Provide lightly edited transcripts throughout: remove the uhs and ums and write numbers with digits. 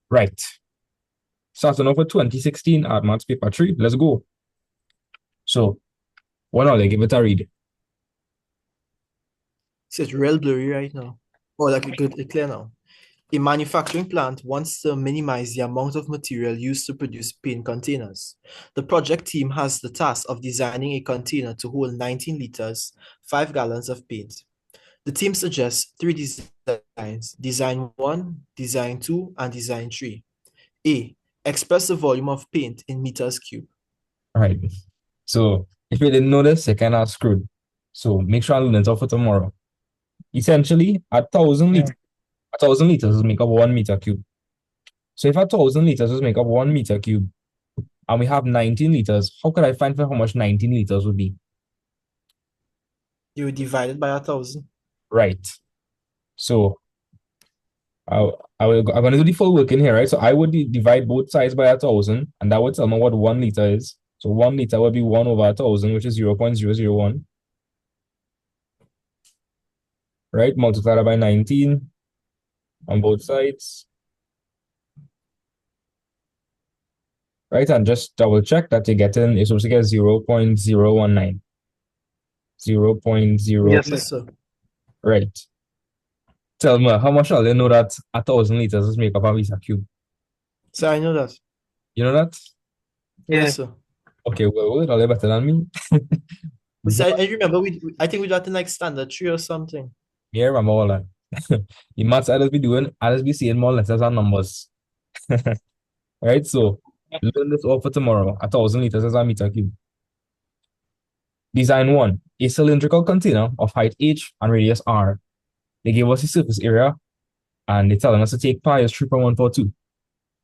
Right. Starting off with 2016 art maths paper 3. Let's go. So, one all, give it a read. It's real blurry right now. Oh, like it clear now. A manufacturing plant wants to minimize the amount of material used to produce paint containers. The project team has the task of designing a container to hold 19 liters, 5 gallons of paint. The team suggests three designs: Design 1, Design 2, and Design 3. A. Express the volume of paint in meters cube. All right. So, if you didn't know this, you kind of screwed. So, make sure I learn it off for tomorrow. Essentially, Yeah. 1,000 liters make up 1 meter cube. So, if 1,000 liters is make up 1 meter cube, and we have 19 liters, how could I find for how much 19 liters would be? You divide it by 1,000. Right. So, I'm going to do the full work in here, right? So I would divide both sides by 1,000, and that would tell me what 1 liter is. So 1 liter would be 1 over 1,000, which is 0.001, right? Multiply that by 19 on both sides, right? And just double check that you're getting, you're supposed to get 0.019. 0.0, Yes, sir. Yes, sir. right. Tell me, how much shall they know that 1,000 liters is make up a meter cube? So I know that. You know that? Yeah. Yes, sir. Okay, well, they're better than me. So I remember I think we got in like standard 3 or something. Yeah, remember all that. The maths I just be doing, I just be seeing more letters and numbers. Right? So learn this all for tomorrow. 1,000 liters is a meter cube. Design 1. A cylindrical container of height h and radius r. They gave us the surface area and they're telling us to take pi as 3.142.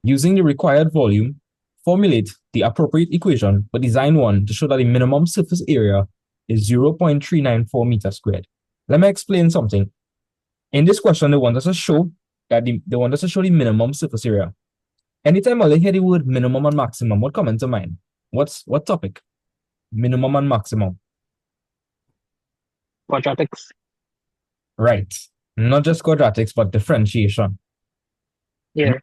Using the required volume, formulate the appropriate equation for design 1 to show that the minimum surface area is 0.394 meters squared. Let me explain something. In this question, they want us to show the minimum surface area. Anytime I hear the word minimum and maximum, what comes to mind? What topic? Minimum and maximum. Quadratics. Right. Not just quadratics, but differentiation. Yeah.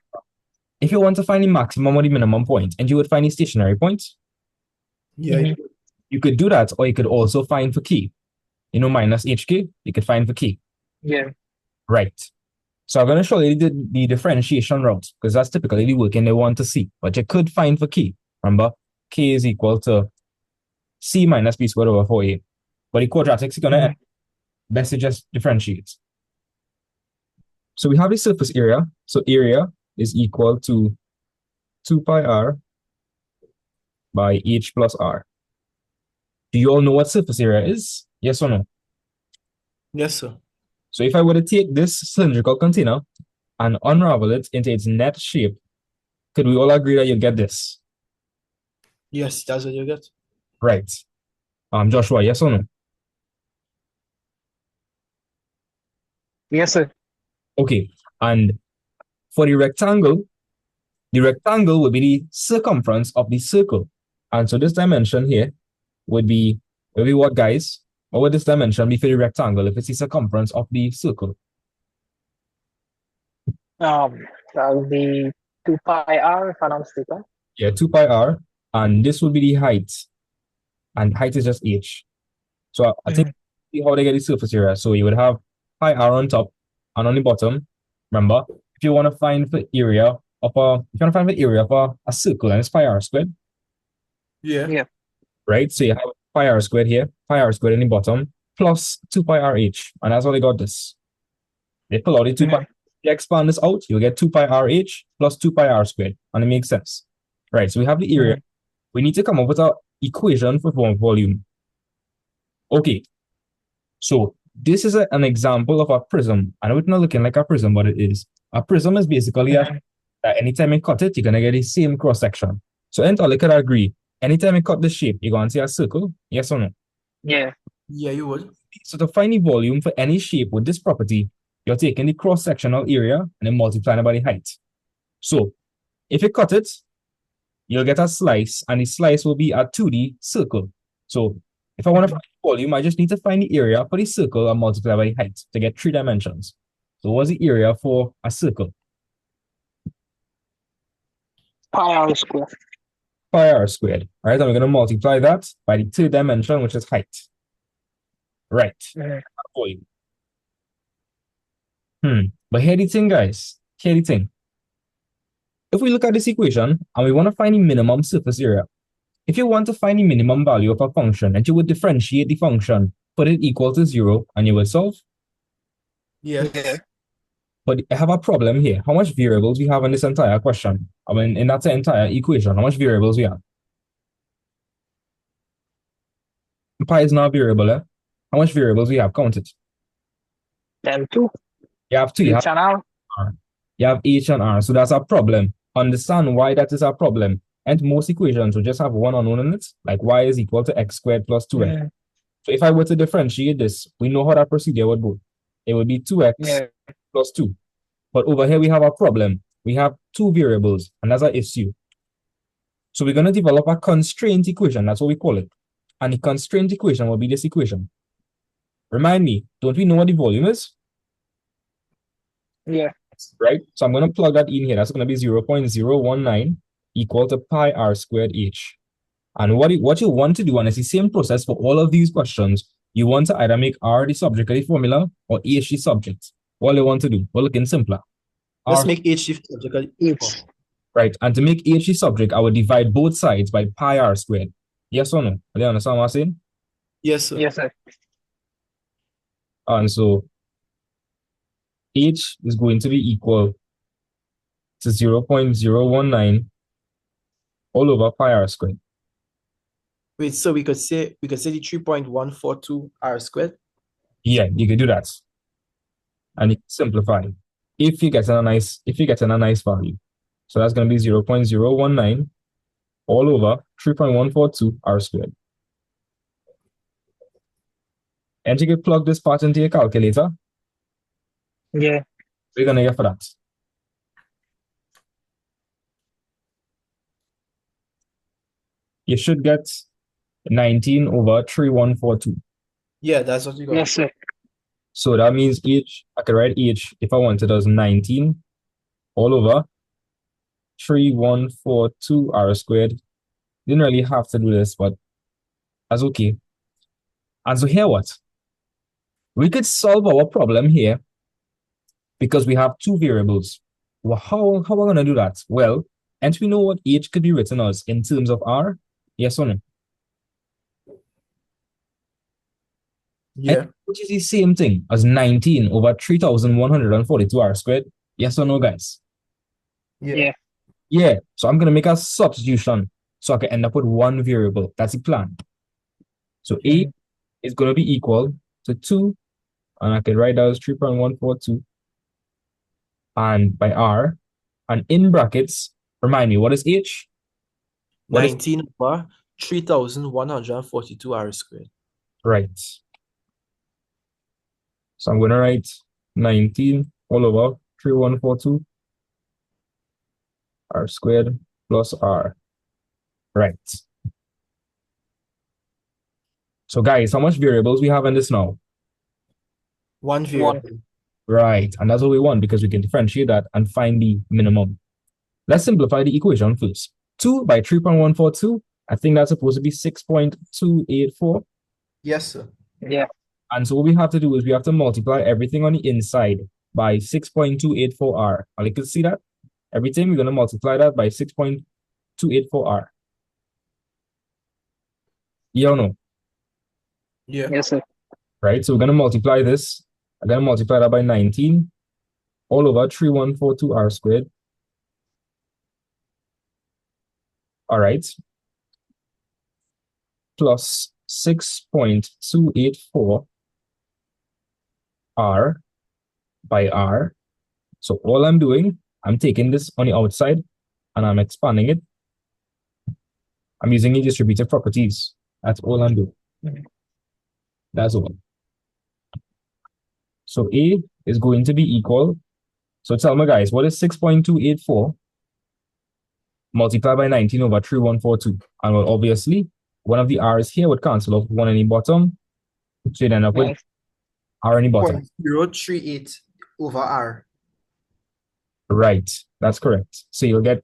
If you want to find the maximum or the minimum point, and you would find the stationary point, Yeah, Mhm. you could do that, or you could also find for k. Minus hk, you could find for k. Yeah. Right. So I'm going to show you the differentiation route, because that's typically the working they want to see. But you could find for k. Remember, k is equal to c minus b squared over 4a. But the quadratics are going to Mhm. best to just differentiate. So we have the surface area. So area is equal to 2 pi r by h plus r. Do you all know what surface area is? Yes or no? yes, sir. So if I were to take this cylindrical container and unravel it into its net shape, could we all agree that you get this? Yes, that's what you get. Right. Joshua, yes or no? Yes, sir. Okay. And for the rectangle would be the circumference of the circle. And so this dimension here would be what, guys? What would this dimension be for the rectangle if it's the circumference of the circle? Um, that'll be 2 pi r if I'm not mistaken. Yeah, 2 pi r. And this would be the height. And height is just h. So I think Mhm. see how they get the surface area. So you would have pi r on top and on the bottom. Remember, if you want to find the area of a circle, and it's pi r squared, Yeah. Yeah. right? So you have pi r squared here, pi r squared in the bottom, plus 2 pi r h. And that's how they got this. They pull out the 2 pi. Mhm. You expand this out, you'll get 2 pi r h plus 2 pi r squared. And it makes sense. Right, so we have the area. Mhm. We need to come up with an equation for volume. Okay, so this is an example of a prism. I know it's not looking like a prism, but it is. A prism is basically Mhm. that anytime you cut it, you're gonna get the same cross section. So entirely could agree. Anytime you cut the shape, you're gonna see a circle. Yes or no? Yeah. Yeah, you would. So to find the volume for any shape with this property, you're taking the cross-sectional area and then multiplying it by the height. So if you cut it, you'll get a slice, and the slice will be a 2D circle. So if I want to Mhm. find the volume, I just need to find the area for the circle and multiply by the height to get 3 dimensions. So what's the area for a circle? pi r squared. Pi r squared. Right, and we're going to multiply that by the third dimension, which is height. Right. For you. But here the thing, guys. Here the thing. If we look at this equation and we want to find the minimum surface area, if you want to find the minimum value of a function and you would differentiate the function, put it equal to 0, and you would solve. Yes. Yeah. But I have a problem here. How much variables we have in this entire question? I mean, in that entire equation, how much variables we have? Pi is not a variable, eh? How much variables we have? Count it. Then 2. You have 2. You H have and R. R. You have H and R. So that's a problem. Understand why that is a problem. And most equations will just have one unknown in it, like y is equal to x squared plus 2x. So if I were to differentiate this, we know how that procedure would go. It would be 2x plus 2. But over here, we have a problem. We have 2 variables, and that's an issue. So we're going to develop a constraint equation. That's what we call it. And the constraint equation will be this equation. Remind me, don't we know what the volume is? Yeah. Right? So I'm going to plug that in here. That's going to be 0.019 equal to pi r squared h. And what you want to do, and it's the same process for all of these questions, you want to either make r the subject of the formula or h the subject. All you want to do, we're looking simpler. Let's make h the subject. H. Right, and to make h the subject, I would divide both sides by pi r squared. Yes or no? Do you understand what I'm saying? Yes, sir. Yes, sir. And so h is going to be equal to 0.019 all over pi r squared. Wait, so we could say the 3.142 r squared? Yeah, you could do that. And you can simplify if you get a nice value. So that's going to be 0.019 all over 3.142 r squared. And you can plug this part into your calculator. Yeah. We're going to get for that. You should get 19 over 3142. Yeah, that's what you got. Yes, sir. So that means h, I could write h if I wanted as 19 all over 3142 r squared. Didn't really have to do this, but that's okay. And so here what? We could solve our problem here because we have 2 variables. Well, how are we going to do that? Well, and we know what h could be written as in terms of r? Yes or no? Yeah. Which is the same thing as 19 over 3,142 r squared. Yes or no, guys? Yeah. Yeah. So I'm going to make a substitution so I can end up with 1 variable. That's the plan. So A is going to be equal to 2, and I can write that as 3.142 and by r, and in brackets, remind me, what is h? 19 over 3,142 r squared. Right. So I'm going to write 19 all over 3142 r squared plus r. Right. So guys, how much variables we have in this now? 1 variable. Right. And that's what we want because we can differentiate that and find the minimum. Let's simplify the equation first. 2 by 3.142, I think that's supposed to be 6.284. Yes, sir. Yeah. And so what we have to do is we have to multiply everything on the inside by 6.284r. And you can see that everything we're going to multiply that by 6.284r. Yeah or no? Yeah. Yes, sir. Right, so we're going to multiply this. I'm going to multiply that by 19 all over 3142r squared. All right. Plus 6.284 r by r. So all I'm doing, I'm taking this on the outside and I'm expanding it. I'm using the distributive properties. That's all I'm doing. That's all. So A is going to be equal. So tell me, guys, what is 6.284 multiplied by 19 over 3142? And well, obviously, one of the r's here would cancel off one in the bottom. So you'd end up with r in the bottom. 0.038 over r. Right, that's correct. So you'll get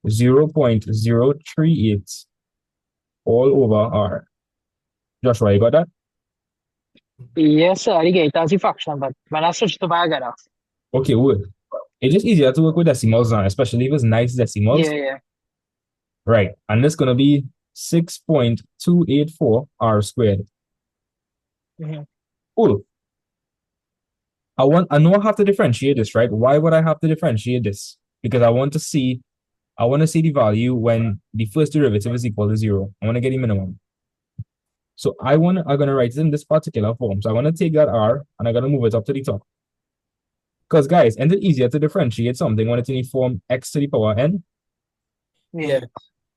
0.038 all over R. Joshua, you got that? Yes, sir. I get it as a fraction, but when I switch to by, I got that. Okay, good. It's just easier to work with decimals now, especially if it's nice decimals. Yeah. Right. And this is going to be 6.284 R squared. Mm-hmm. Cool. I know I have to differentiate this, right? Why would I have to differentiate this? Because I want to see the value when the first derivative is equal to 0. I want to get the minimum. So I'm gonna write it in this particular form. So I want to take that R and I'm gonna move it up to the top. Because guys, isn't it easier to differentiate something when it's in the form x to the power n? Yeah.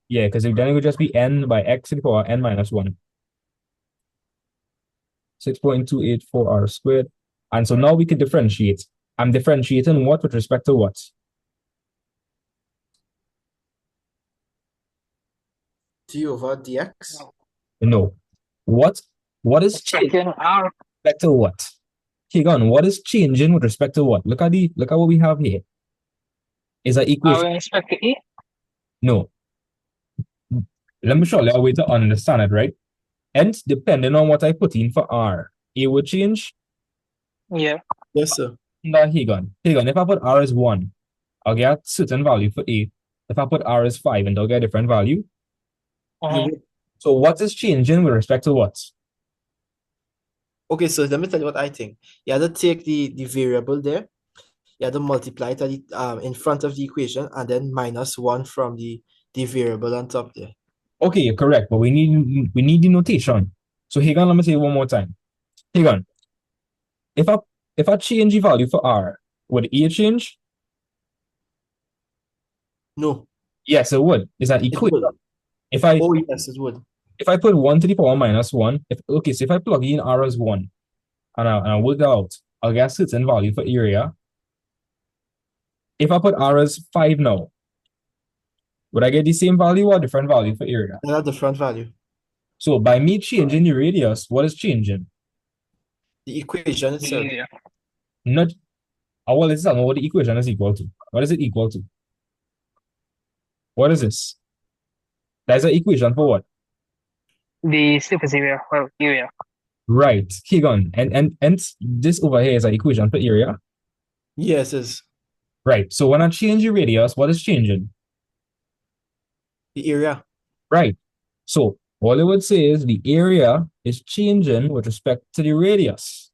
Yeah, because then it would just be n by x to the power n minus 1. 6.284 R squared. And so now we can differentiate. I'm differentiating what with respect to what? D over dx. No. What is changing Taking R. with respect to what? Keegan, what is changing with respect to what? Look at what we have here. Is an R equation. with respect to E. No. Let me show you a way to understand it, right? Hence, depending on what I put in for R, A will change. Yeah. Yes, sir. Now, Hagan, if I put R as 1, I'll get a certain value for A. If I put R as 5, and I'll get a different value. Uh-huh. So what is changing with respect to what? Okay, so let me tell you what I think. You have to take the variable there. You have to multiply it at the, in front of the equation and then minus 1 from the variable on top there. Okay, you're correct, but we need the notation. So Hagan, let me say it one more time. Hagan, if I change the value for R, would A change? No, Yes, it would. It's an it equation. would. If I Oh, yes, it would. if I put 1 to the power minus 1, so if I plug in R as 1 and I work that out, I'll get a certain value for area. If I put R as 5 now, would I get the same value or different value for area? That's the front value. So by me changing the radius, what is changing? The equation itself. Yeah. Not, well, let's tell me what the equation is equal to. What is it equal to? What is this? That's an equation for what? The surface area. Well, area. Right. Keegan. And this over here is an equation for area. Yes, it's Right. So when I change the radius, what is changing? the area. Right. So all I would say is the area is changing with respect to the radius.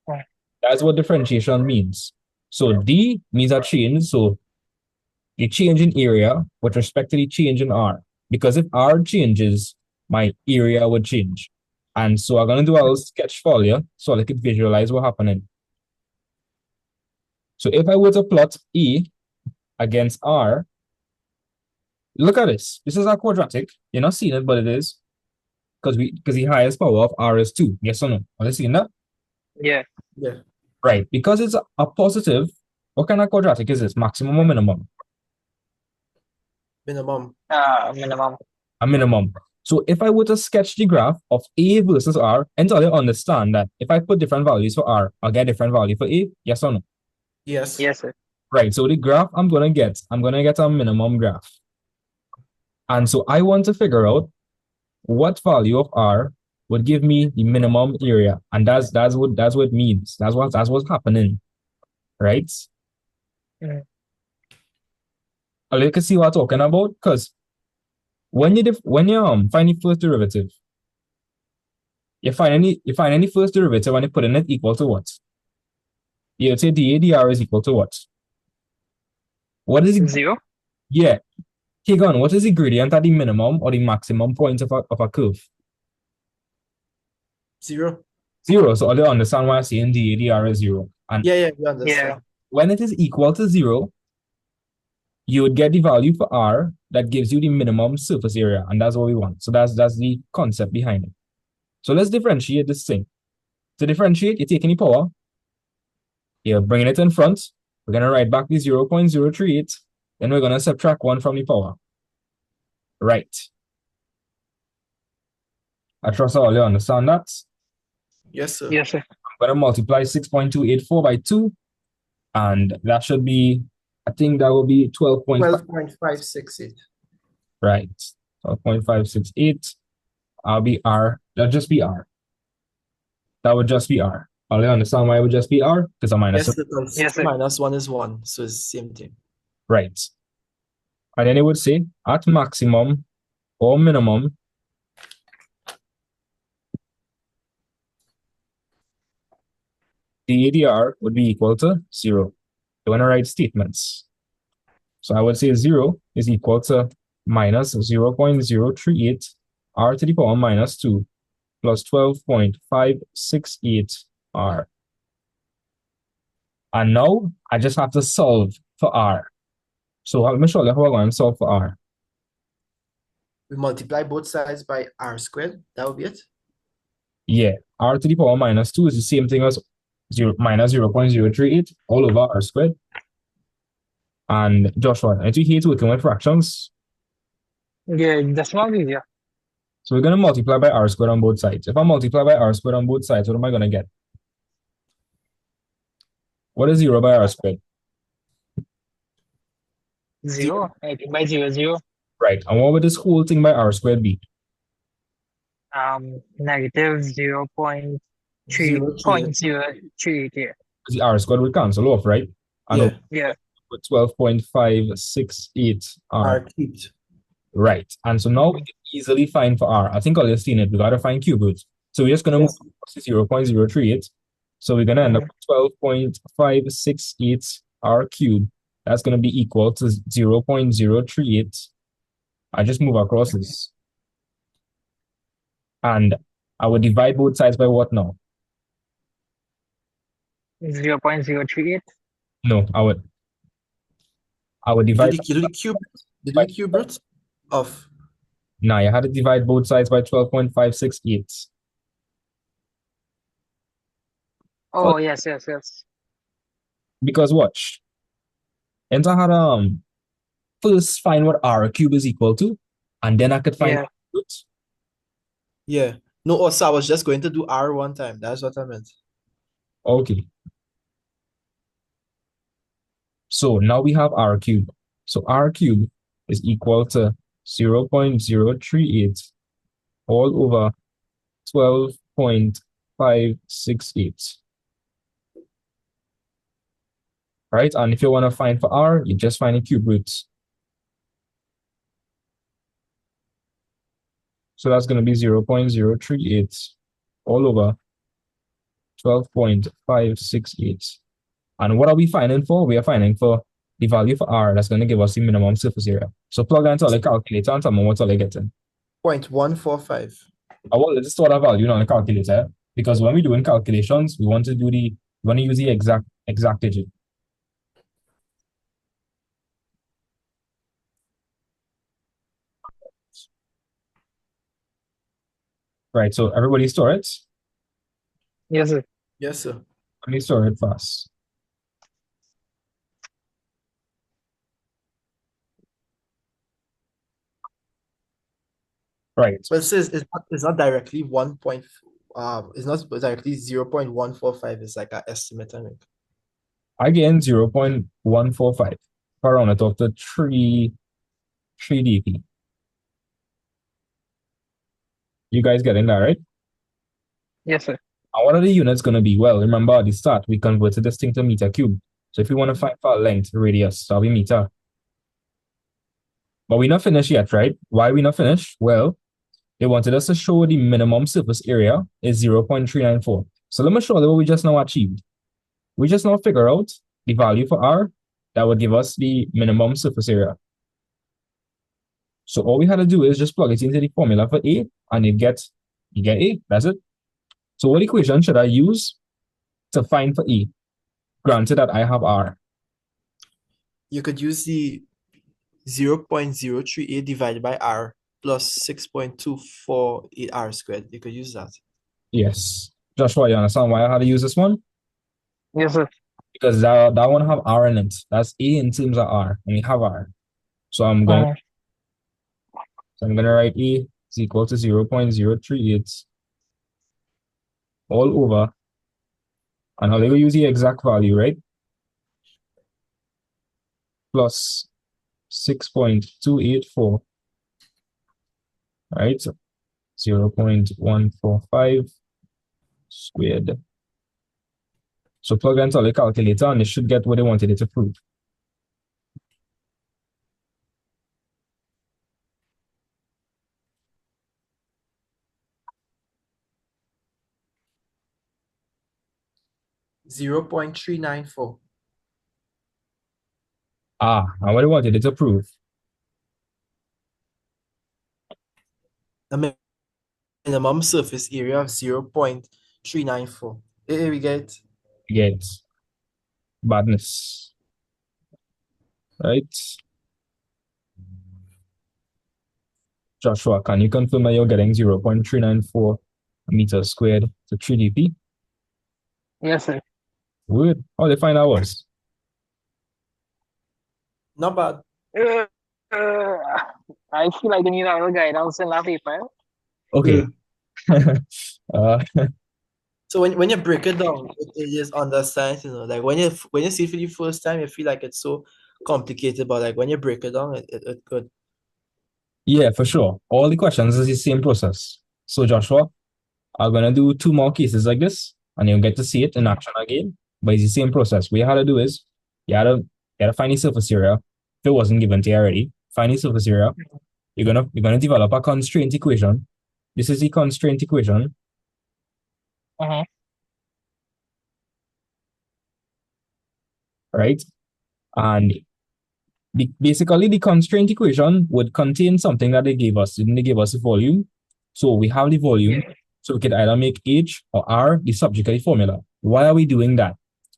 Right. That's what differentiation means. So D means a change. So the change in area with respect to the change in R. Because if R changes, my area would change. And so I'm going to do a little sketch for you so I could visualize what's happening. So if I were to plot E against R, look at this. This is a quadratic. You're not seeing it, but it is. Because the highest power of R is 2. Yes or no? Are you seeing that? Yeah. Yeah. Right. Because it's a positive, what kind of quadratic is this? Maximum or minimum? Minimum. Minimum. A minimum. So if I were to sketch the graph of A versus R, entirely understand that if I put different values for R, I'll get different value for A. Yes or no? Yes. Yes, sir. Right. So the graph I'm gonna get a minimum graph. And so I want to figure out what value of R would give me the minimum area. And that's what it means. That's what's happening. Right? Mm. You can see what I'm talking about. Because when you find the first derivative, you find any first derivative and you put in it equal to what? You say dA dr is equal to what? What is it? 0. Yeah. Keegan, what is the gradient at the minimum or the maximum point of a curve? 0. 0. So all you understand why I'm saying dA dr is 0. And Yeah, you understand. Yeah. when it is equal to 0, you would get the value for R that gives you the minimum surface area. And that's what we want. So that's the concept behind it. So let's differentiate this thing. To differentiate, you're taking the power. You're bringing it in front. We're going to write back the 0.038. Then we're going to subtract 1 from the power. Right. I trust all you understand that. Yes, sir. Yes, sir. I'm going to multiply 6.284 by 2. And that should be I think that will be 12.5. 12.568. Right. 12.568. I'll be R. That'll just be R. That would just be R. I'll understand why it would just be R because I'm minus. Yes, because Yes, 2 sir. minus 1 is 1, so it's the same thing. Right. And then it would say at maximum or minimum, the ADR would be equal to 0. You want to write statements. So I would say 0 is equal to minus 0.038 R to the power minus 2 plus 12.568 R. And now I just have to solve for R. So let me show you how we're going to solve for R. We multiply both sides by r squared. That would be it. Yeah, R to the power minus 2 is the same thing as minus 0.038 all over R squared. And Joshua, I do hate working with fractions. Yeah, that's not easier. So we're going to multiply by R squared on both sides. If I multiply by R squared on both sides, what am I going to get? What is 0 by R squared? 0, 18 by 0, 0. Right. And what would this whole thing by R squared be? Negative 0.3, 0.38. 0.038, yeah. The R squared would cancel off, right? And Yeah, Yeah. with 12.568 R. r cubed. Right. And so now we can easily find for R. I think I'll just seen it. We got to find cube roots. So we're just going to move to 0.038. So we're going to end up with 12.568 R cubed. That's going to be equal to 0.038. I just move across this. And I would divide both sides by what now? 0.038. No, I would You divide. do the cube. You do the cube root of. Now you had to divide both sides by 12.568. Oh, yes, yes, yes. Because watch. Enter had first find what R cube is equal to, and then I could find Yeah. roots. Yeah. No, also I was just going to do r one time. That's what I meant. Okay. So now we have R cube. So R cube is equal to 0.038 all over 12.568. Right? And if you want to find for R, you just find the cube roots. So that's going to be 0.038 all over 12.568. And what are we finding for? We are finding for the value for R that's going to give us the minimum surface area. So plug that into the calculator and tell me what all I getting. 0.145. Oh, Well, let's store that value on the calculator because when we're doing calculations, we want to use the exact digit. Right, so everybody store it. yes, sir. Yes, sir. Let me store it fast. Right. But it says it's not directly it's not directly 0.145. It's like an estimate, I think. Again, 0.145 per round it off to 3 dp. You guys getting that, right? Yes, sir. And what are the units going to be? Well, remember at the start, we converted this thing to meter cube. So if we want to find for length, radius, that'll be meter. But we're not finished yet, right? Why we not finished? Well, they wanted us to show the minimum surface area is 0.394. So let me show you what we just now achieved. We just now figure out the value for R that would give us the minimum surface area. So all we had to do is just plug it into the formula for A and you get A. That's it. So what equation should I use to find for E? Granted that I have R. You could use the 0.038 divided by r plus 6.248 r squared. You could use that. Yes. Joshua, you understand why I had to use this one? Yes, sir. Because that one have R in it. That's A in terms of R, and we have R. So I'm gonna write A is equal to 0.038 all over, and I'll use the exact value, right? plus 6.284, right? So 0.145 squared. So plug into the calculator and it should get what they wanted it to prove. .394. And what they wanted it to prove. The minimum surface area of 0.394. Here we get Get badness, right? Joshua, can you confirm that you're getting 0.394 meters squared to 3dp? Yes, sir. Good. How they find that was? not bad. I feel like I need a little guidance in that paper. Okay. So when you break it down, it is understand, like when you see it for the first time, you feel like it's so complicated, but like when you break it down, it good. Yeah, for sure. All the questions is the same process. So Joshua, I'm gonna do 2 more cases like this, and you'll get to see it in action again. But it's the same process. What you had to do is you had to find the surface area. If it wasn't given to you already, find the surface area. You're gonna develop a constraint equation. This is the constraint equation. Right? And basically the constraint equation would contain something that they gave us. Didn't they give us the volume? So we have the volume. So we could either make H or R the subject of the formula. Why are we doing that?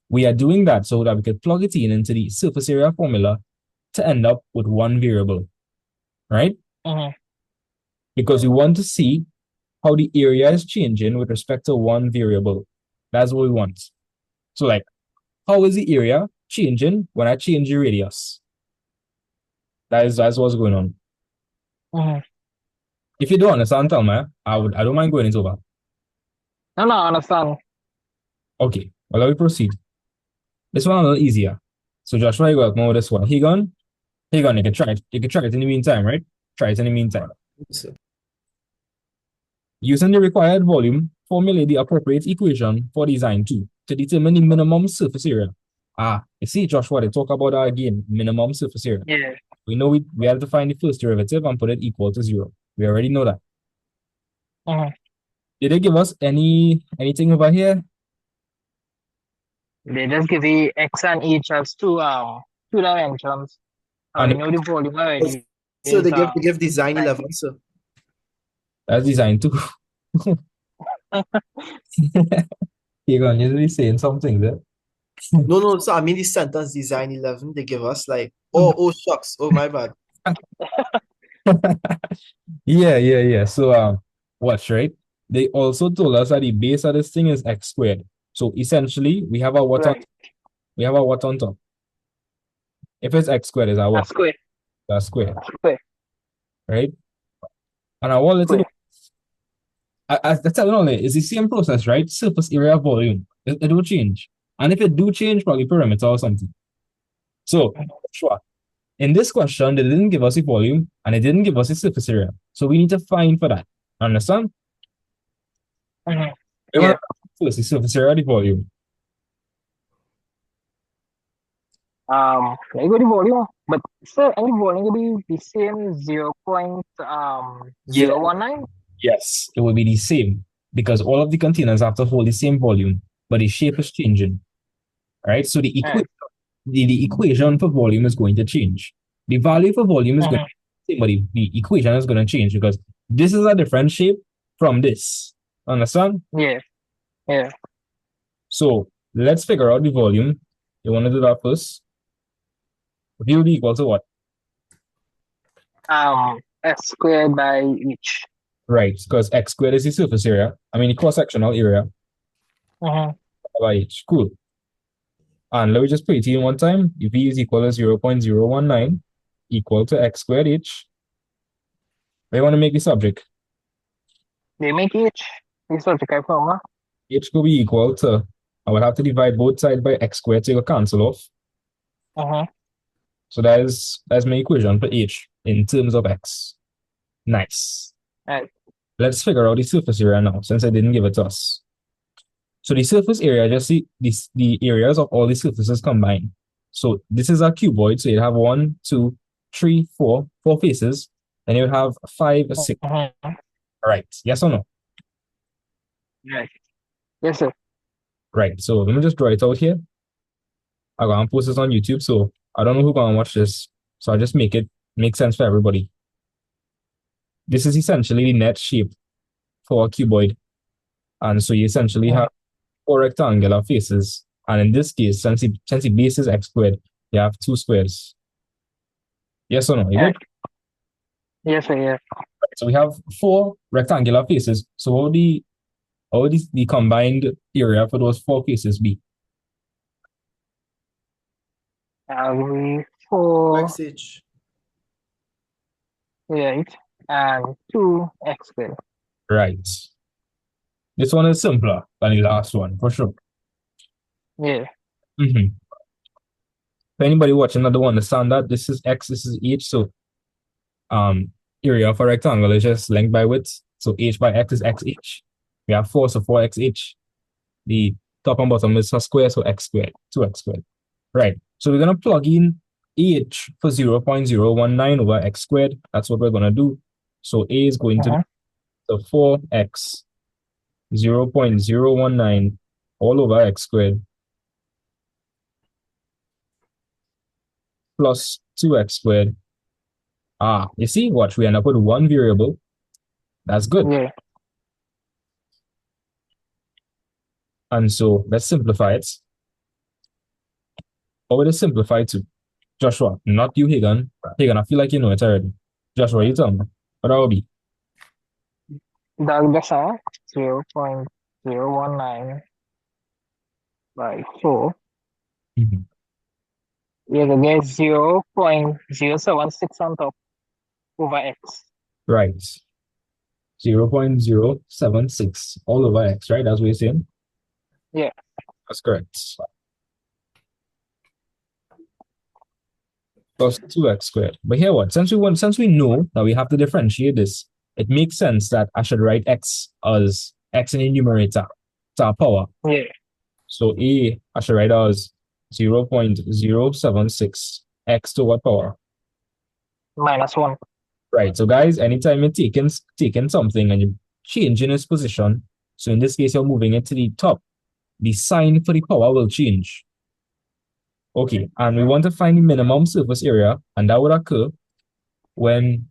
We are doing that so that we could plug it in into the surface area formula to end up with one variable, right? Because we want to see how the area is changing with respect to one variable. That's what we want. So like, how is the area changing when I change the radius? That's what's going on. If you don't understand, tell me. I don't mind going into over. No, I understand. Okay, well, let me proceed. This one a little easier. So Joshua, you got more this one. Hagon, you can try it. You can try it in the meantime, right? Try it in the meantime. So, Using the required volume, formulate the appropriate equation for design 2 to determine the minimum surface area. You see, Joshua, they talk about that again, minimum surface area. Yeah. We know we have to find the first derivative and put it equal to 0. We already know that. Did they give us anything over here? They just give you X and H as two dimensions. And we know the volume already. so is, they give design 11, so That's design 2. You're going to be saying something there. no, so I mean the sentence design 11, they give us like, oh shucks, oh my bad. Yeah. So watch, right? They also told us that the base of this thing is x squared. So essentially, we have a what on right. we have a what on top. If it's x squared, is our what? That's square. That's square, Square. right? And I want to as the telling it's the same process, right? Surface area volume. It will change. And if it do change, probably perimeter or something. So sure. In this question, they didn't give us a volume and they didn't give us a surface area. So we need to find for that. Understand? Yeah. First, the surface area, the volume. Let me go to volume, but sir, any volume will be the same 0.019. Yes, it will be the same because all of the containers have to hold the same volume, but the shape is changing. Right? So the equation for volume is going to change. The value for volume is going to change, but the equation is going to change because this is a different shape from this. Understand? Yeah. So let's figure out the volume. You want to do that first? V will be equal to what? S squared by H. Right, because x squared is the surface area. I mean the cross-sectional area by H. Cool. And let me just put it in one time. If V is equal to 0.019 equal to x squared H. What do you want to make the subject? They make H. This subject I formula. H will be equal to, I will have to divide both sides by x squared so it will cancel off. So that's my equation for h in terms of x. Nice. Right. Let's figure out the surface area now, since I didn't give it to us. So the surface area, just see the areas of all the surfaces combined. So this is a cuboid, so you have 1, 2, 3, 4 faces, and you would have 5, 6. Mhm. Right. Yes or no? Right. Yes, sir. Right. So let me just draw it out here. I'm gonna post this on YouTube, so I don't know who's gonna watch this. So I'll just make sense for everybody. This is essentially the net shape for a cuboid. And so you essentially have 4 rectangular faces. And in this case, since the base is x squared, you have 2 squares. Yes or no? You Right. good? Yes, sir. Yeah. So we have 4 rectangular faces. So what would the combined area for those 4 faces be? We 4, 2xh. right, and 2x squared. Right. This one is simpler than the last one, for sure. Yeah. Mm-hmm. For anybody watching that don't understand that, this is x, this is h. So area of a rectangle is just length by width. So h by x is xh. We have 4, so 4xh. The top and bottom is a square, so x squared, 2x squared. Right. So we're going to plug in h for 0.019 over x squared. That's what we're going to do. So a is going to be the 4x 0.019 all over x squared plus 2x squared. You see, watch, we end up with one variable. That's good. Yeah. And so let's simplify it. What would it simplify to? Joshua, not you, Hagan. Hagan, I feel like you know it already. Joshua, you tell me. What that will be? That's 0.019 by 4. Mhm. You can get 0.076 on top over x. Right. 0.076 all over x, right? That's what you're saying? Yeah. That's correct. Plus 2x squared. But here what? Since we know that we have to differentiate this, it makes sense that I should write x as x in the numerator to our power. Yeah. So I should write as 0.076 x to what power? -1. Right. So guys, anytime you're taking something and you're changing its position, so in this case you're moving it to the top, the sign for the power will change. Okay, and we want to find the minimum surface area, and that would occur when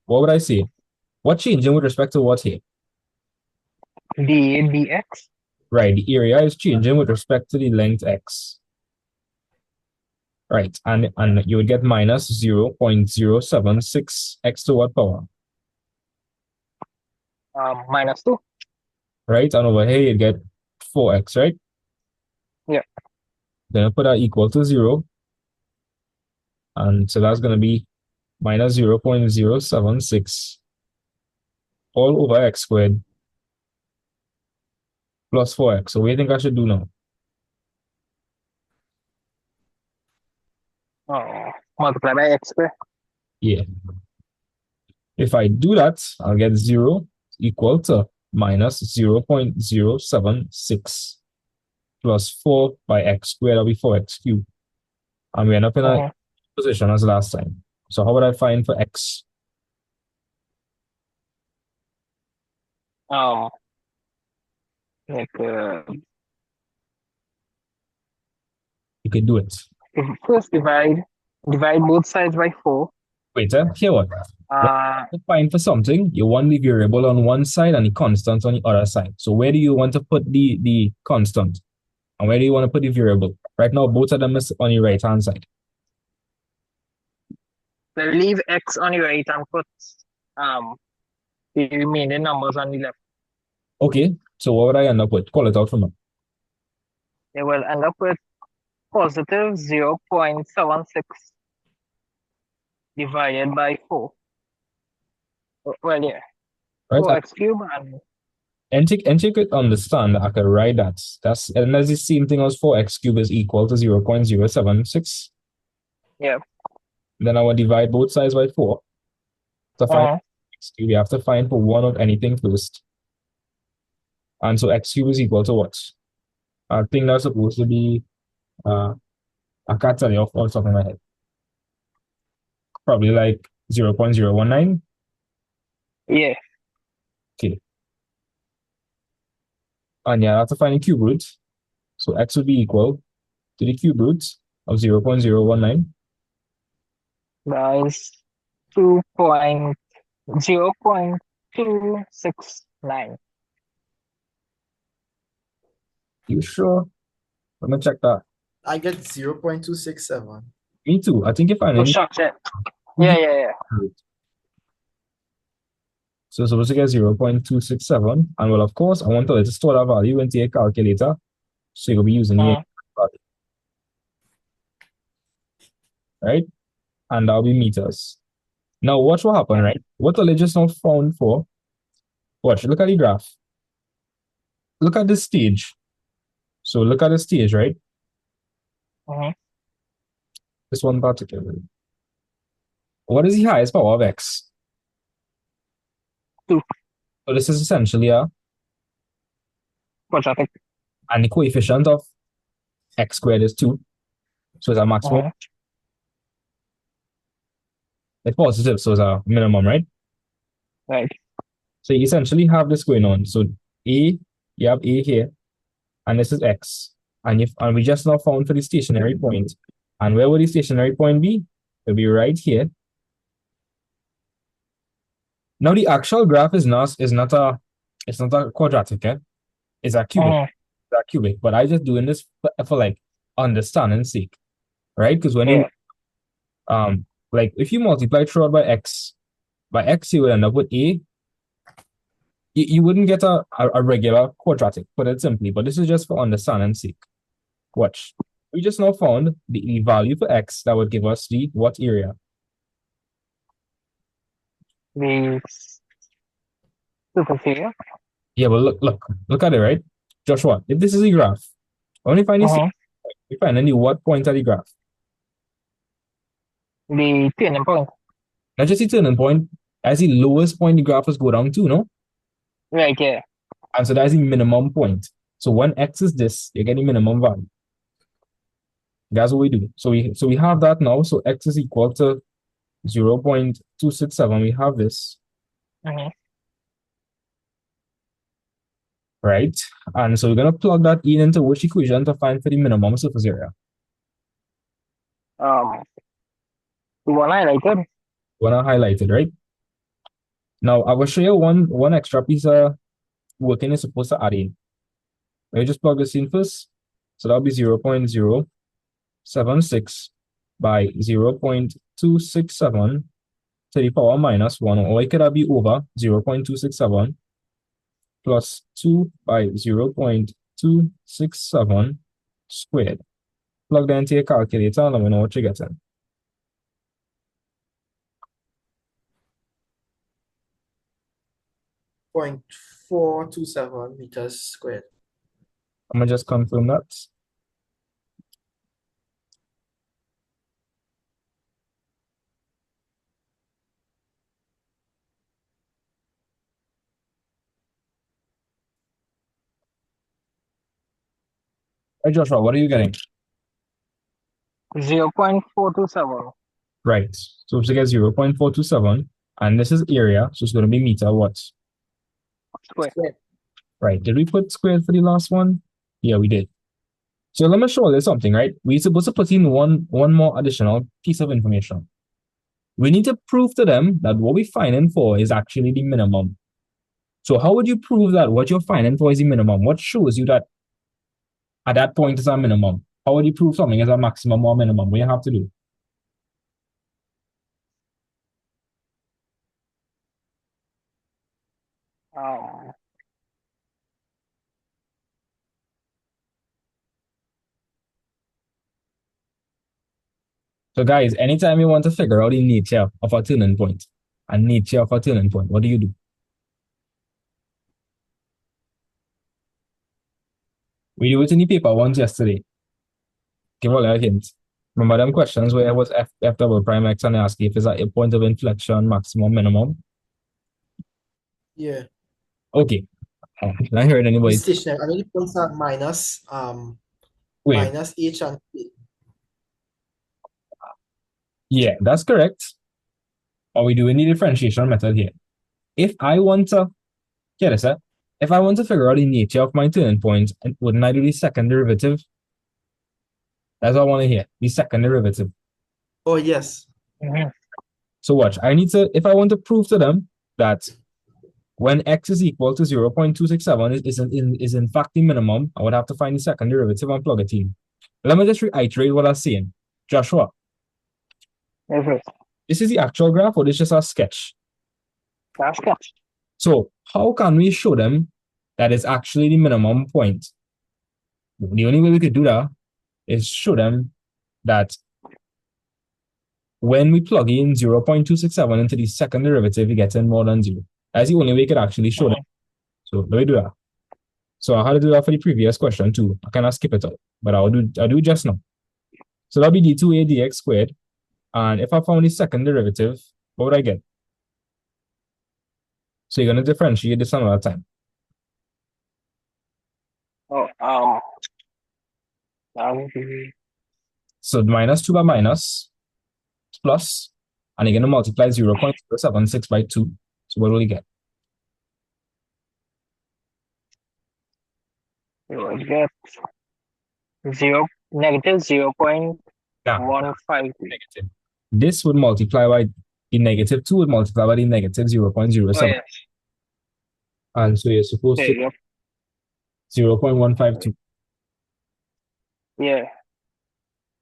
what would I say? What changing with respect to what here? dx. Right, the area is changing with respect to the length x. Right, and you would get minus 0.076 x to what power? -2. Right, and over here you get 4x, right? Yeah. Then I put that equal to 0. And so that's going to be minus 0.076 all over x squared plus 4x. So what do you think I should do now? Multiply by x squared. Yeah. If I do that, I'll get 0 equal to minus 0.076 plus 4 by x squared. That'll be 4x cubed. And we end up in a position as last time. So how would I find for x? Like You can do it. first divide both sides by 4. Wait, here what? To find for something, you want the variable on one side and the constant on the other side. So where do you want to put the constant? And where do you want to put the variable? Right now, both of them is on the right-hand side. So leave x on the right and put the remaining numbers on the left. Okay, so what would I end up with? Call it out for me. They will end up with positive 0.76 divided by 4. Well, yeah. Right? 4x cubed and you could understand that I could write that. That's the same thing as 4x cubed is equal to 0.076. Yeah. Then I will divide both sides by 4. To find Uh-huh. x cubed, we have to find for one of anything first. And so x cubed is equal to what? I think that's supposed to be, I can't tell you off the top of my head. Probably like 0.019. Yeah. Okay. And yeah, I have to find the cube root. So x would be equal to the cube root of 0.019. That is 0.269. You sure? Let me check that. I get 0.267. Me too. I think if I Oh, need shucks, yeah. Yeah, yeah, yeah. so it's supposed to get 0.267. And well, of course, I want to store that value into a calculator. So you'll be using the Uh-huh. value, right? And that'll be meters. Now, watch what happened, right? What I just now found for, watch, look at the graph. Look at this stage. So look at the stage, right? Uh-huh. This one particularly. What is the highest power of x? 2. So this is essentially Quadratic. and the coefficient of x squared is 2. So it's a maximum. Uh-huh. It's positive, so it's a minimum, right? Right. So you essentially have this going on. So A, you have A here, and this is x. And we just now found for the stationary point. And where would the stationary point be? It'll be right here. Now the actual graph is not a quadratic, eh? It's a cubic. Uh-huh. It's a cubic. But I just doing this for like understanding's sake, right? Because when you Yeah. like if you multiply throughout by x, you would end up with a. You wouldn't get a regular quadratic, put it simply. But this is just for understanding's sake. Watch. We just now found the value for x that would give us the what area? The superficie. Yeah, but look at it, right? Joshua, if this is a graph, only find this, Uh-huh. we find only what point of the graph. The turning point. Not just the turning point, as the lowest point the graph is go down to, no? Right, yeah. And so that's the minimum point. So when x is this, you get the minimum value. That's what we do. So we have that now. So x is equal to 0.267. We have this, Uh-huh. right? And so we're gonna plug that in into which equation to find for the minimum surface area. Um, the one I highlighted. Wanna highlight it, right? Now I will show you one extra piece of working is supposed to add in. Let me just plug this in first. So that'll be 0.076 by 0.267 to the power minus 1, or it could be over 0.267 plus 2 by 0.267 squared. Plug that into your calculator and let me know what you're getting. Point 427 meters squared. I'm going to just confirm that. Hey Joshua, what are you getting? 0.427. Right. So to get 0.427, and this is area, so it's going to be meter what? Square. Squared. Right. Did we put squared for the last one? Yeah, we did. So let me show you something, right? We're supposed to put in one more additional piece of information. We need to prove to them that what we're finding for is actually the minimum. So how would you prove that what you're finding for is the minimum? What shows you that at that point is a minimum? How would you prove something is a maximum or minimum? What do you have to do? Um, So guys, anytime you want to figure out the nature of a turning point and nature of a turning point, what do? We do it in the paper once yesterday. Give all a hint. Remember them questions where it was f double prime x and they ask you if it's at a point of inflection, maximum, minimum? Yeah. Okay. Not hearing anybody. It's stationary. I mean, the points are Wait, minus h and k. yeah, that's correct. But we do the differentiation method here. If I want to, get this, if I want to figure out the nature of my turning point, wouldn't I do the second derivative? That's what I want to hear. The second derivative. Oh, yes. Mhm. So watch. If I want to prove to them that when x is equal to 0.267 is in fact the minimum, I would have to find the second derivative and plug it in. Let me just reiterate what I'm saying. Joshua, Okay. this is the actual graph or this is just a sketch? That's good. So how can we show them that it's actually the minimum point? The only way we could do that is show them that when we plug in 0.267 into the second derivative, we get in more than zero. That's the only way we could actually show them. So let me do that. So I had to do that for the previous question too. I cannot skip it out, but I'll do it just now. So that'll be d2a dx squared. And if I found the second derivative, what would I get? So you're going to differentiate this another time. Oh, that would be So minus 2 by minus plus, and you're going to multiply 0.076 by 2. So what will you get? you would get negative 0.152. Negative. This would multiply by the negative 2 would multiply by the negative 0.07. Oh, yes. And so you're supposed There to you go. 0.152. Yeah.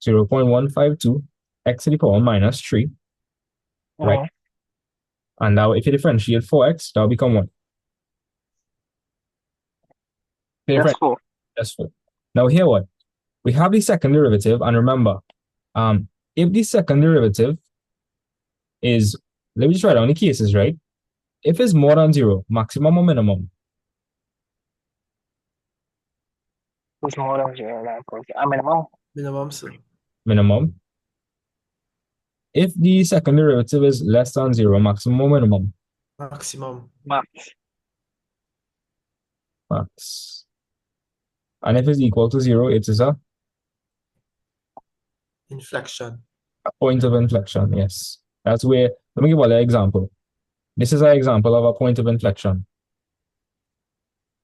0.152 x to the power minus 3. Right. Mhm. And now if you differentiate 4x, that'll become 1. That's cool. That's 4. Now here what? We have the second derivative, and remember, if the second derivative is, let me just write down the cases, right? If it's more than 0, maximum or minimum? It's more than 0. I mean, Minimum, sir. Minimum. If the second derivative is less than 0, maximum or minimum? Maximum. max. Max. And if it's equal to 0, it is a Inflection. point of inflection, yes. That's where, let me give you an example. This is an example of a point of inflection.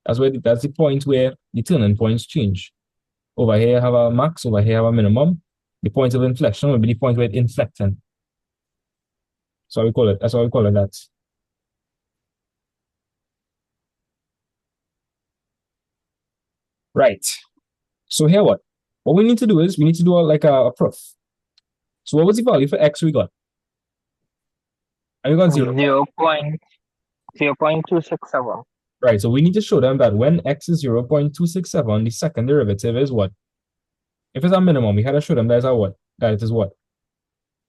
That's the point where the turning points change. Over here I have a max, over here I have a minimum. The point of inflection will be the point where it's inflecting. So we call it, that's why we call it that. Right. So here what? What we need to do is we need to do a proof. So what was the value for x we got? And we got 0.267. Right, so we need to show them that when x is 0.267, the second derivative is what? If it's a minimum, we had to show them that is a what? That it is what?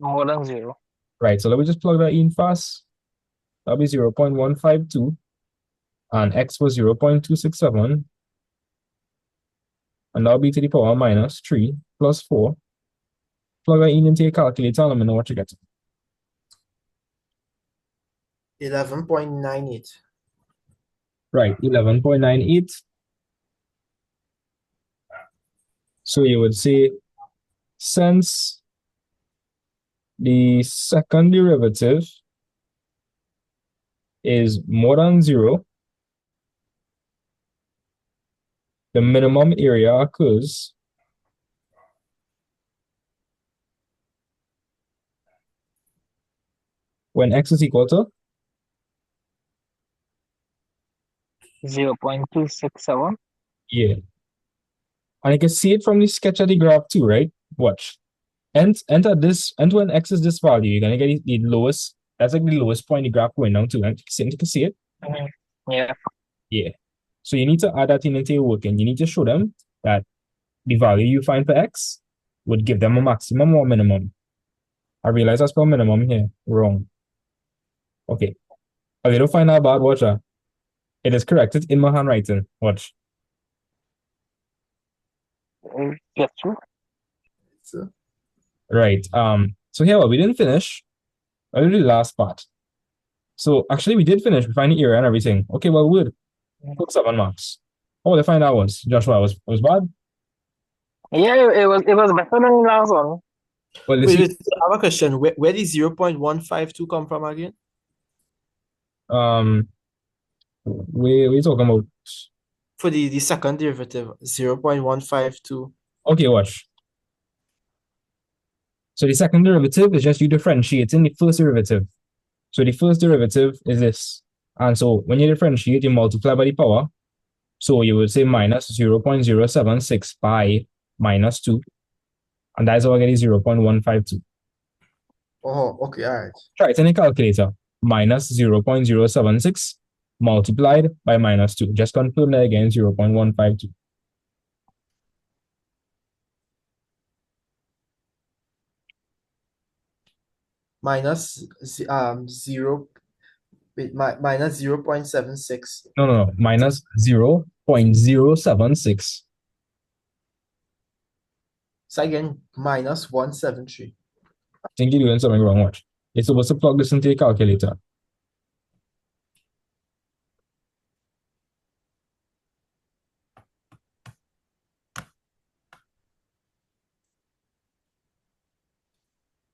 More than 0. Right, so let me just plug that in fast. That'll be 0.152. And x was 0.267. And that'll be to the power minus 3 plus 4. Plug that in into your calculator and let me know what you get. 11.98. Right, 11.98. So you would say, since the second derivative is more than 0, the minimum area occurs when x is equal to 0.267. yeah. And you can see it from the sketch of the graph too, right? Watch. Enter when x is this value, you're gonna get the lowest, that's like the lowest point in the graph going down to. And you can see it. Mhm. Yeah. Yeah. So you need to add that in into your work, and you need to show them that the value you find for x would give them a maximum or minimum. I realize I spelled minimum here wrong. Okay. Okay, don't find out bad, watch that. It is correct. It's in my handwriting. Watch. Yes, true. So Right. So here we didn't finish. I did the last part. So actually we did finish. We find the area and everything. Okay, well good. Put 7 marks. Oh, the find that was Joshua was bad. Yeah, it was better than the last one. Well, Wait, I have a question. Where did 0.152 come from again? we talking about. For the second derivative, 0.152. Okay, watch. So the second derivative is just you differentiating the first derivative. So the first derivative is this. And so when you differentiate, you multiply by the power. So you would say minus 0.076 by minus 2. And that's how I get 0.152. Oh, okay, all right. Try it in a calculator. Minus 0.076 multiplied by minus 2. Just confirm that again, 0.152. Minus zero, wait, minus 0.76. No. Minus 0.076. So again, minus 173. I think you're doing something wrong. Watch. You're supposed to plug this into your calculator.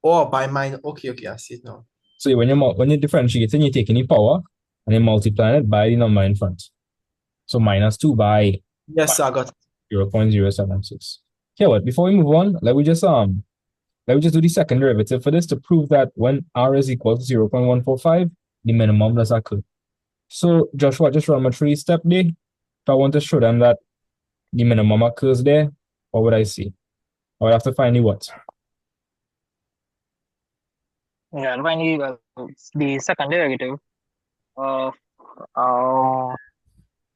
Oh, by minus. Okay, I see it now. So when you're differentiating, you're taking the power and then multiplying it by the number in front. So minus 2 by Yes, I got it. 0.076. Okay, what? Before we move on, let me just do the second derivative for this to prove that when r is equal to 0.145, the minimum does occur. So Joshua, just run my 3-step there. If I want to show them that the minimum occurs there, what would I see? I would have to find the what? Yeah, and finally, the second derivative of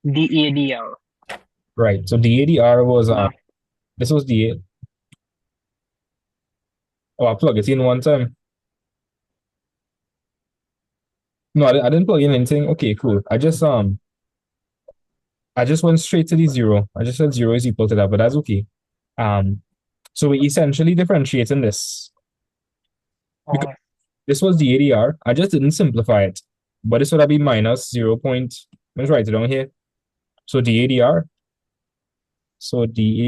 DADR. Right. So the ADR was this was the I plug it in one time. No, I didn't plug in anything. Okay, cool. I just went straight to the 0. I just said 0 is equal to that, but that's okay. So we essentially differentiating this. Because this was the ADR. I just didn't simplify it. But this would have been minus 0. Let's write it down here. So the ADR. So the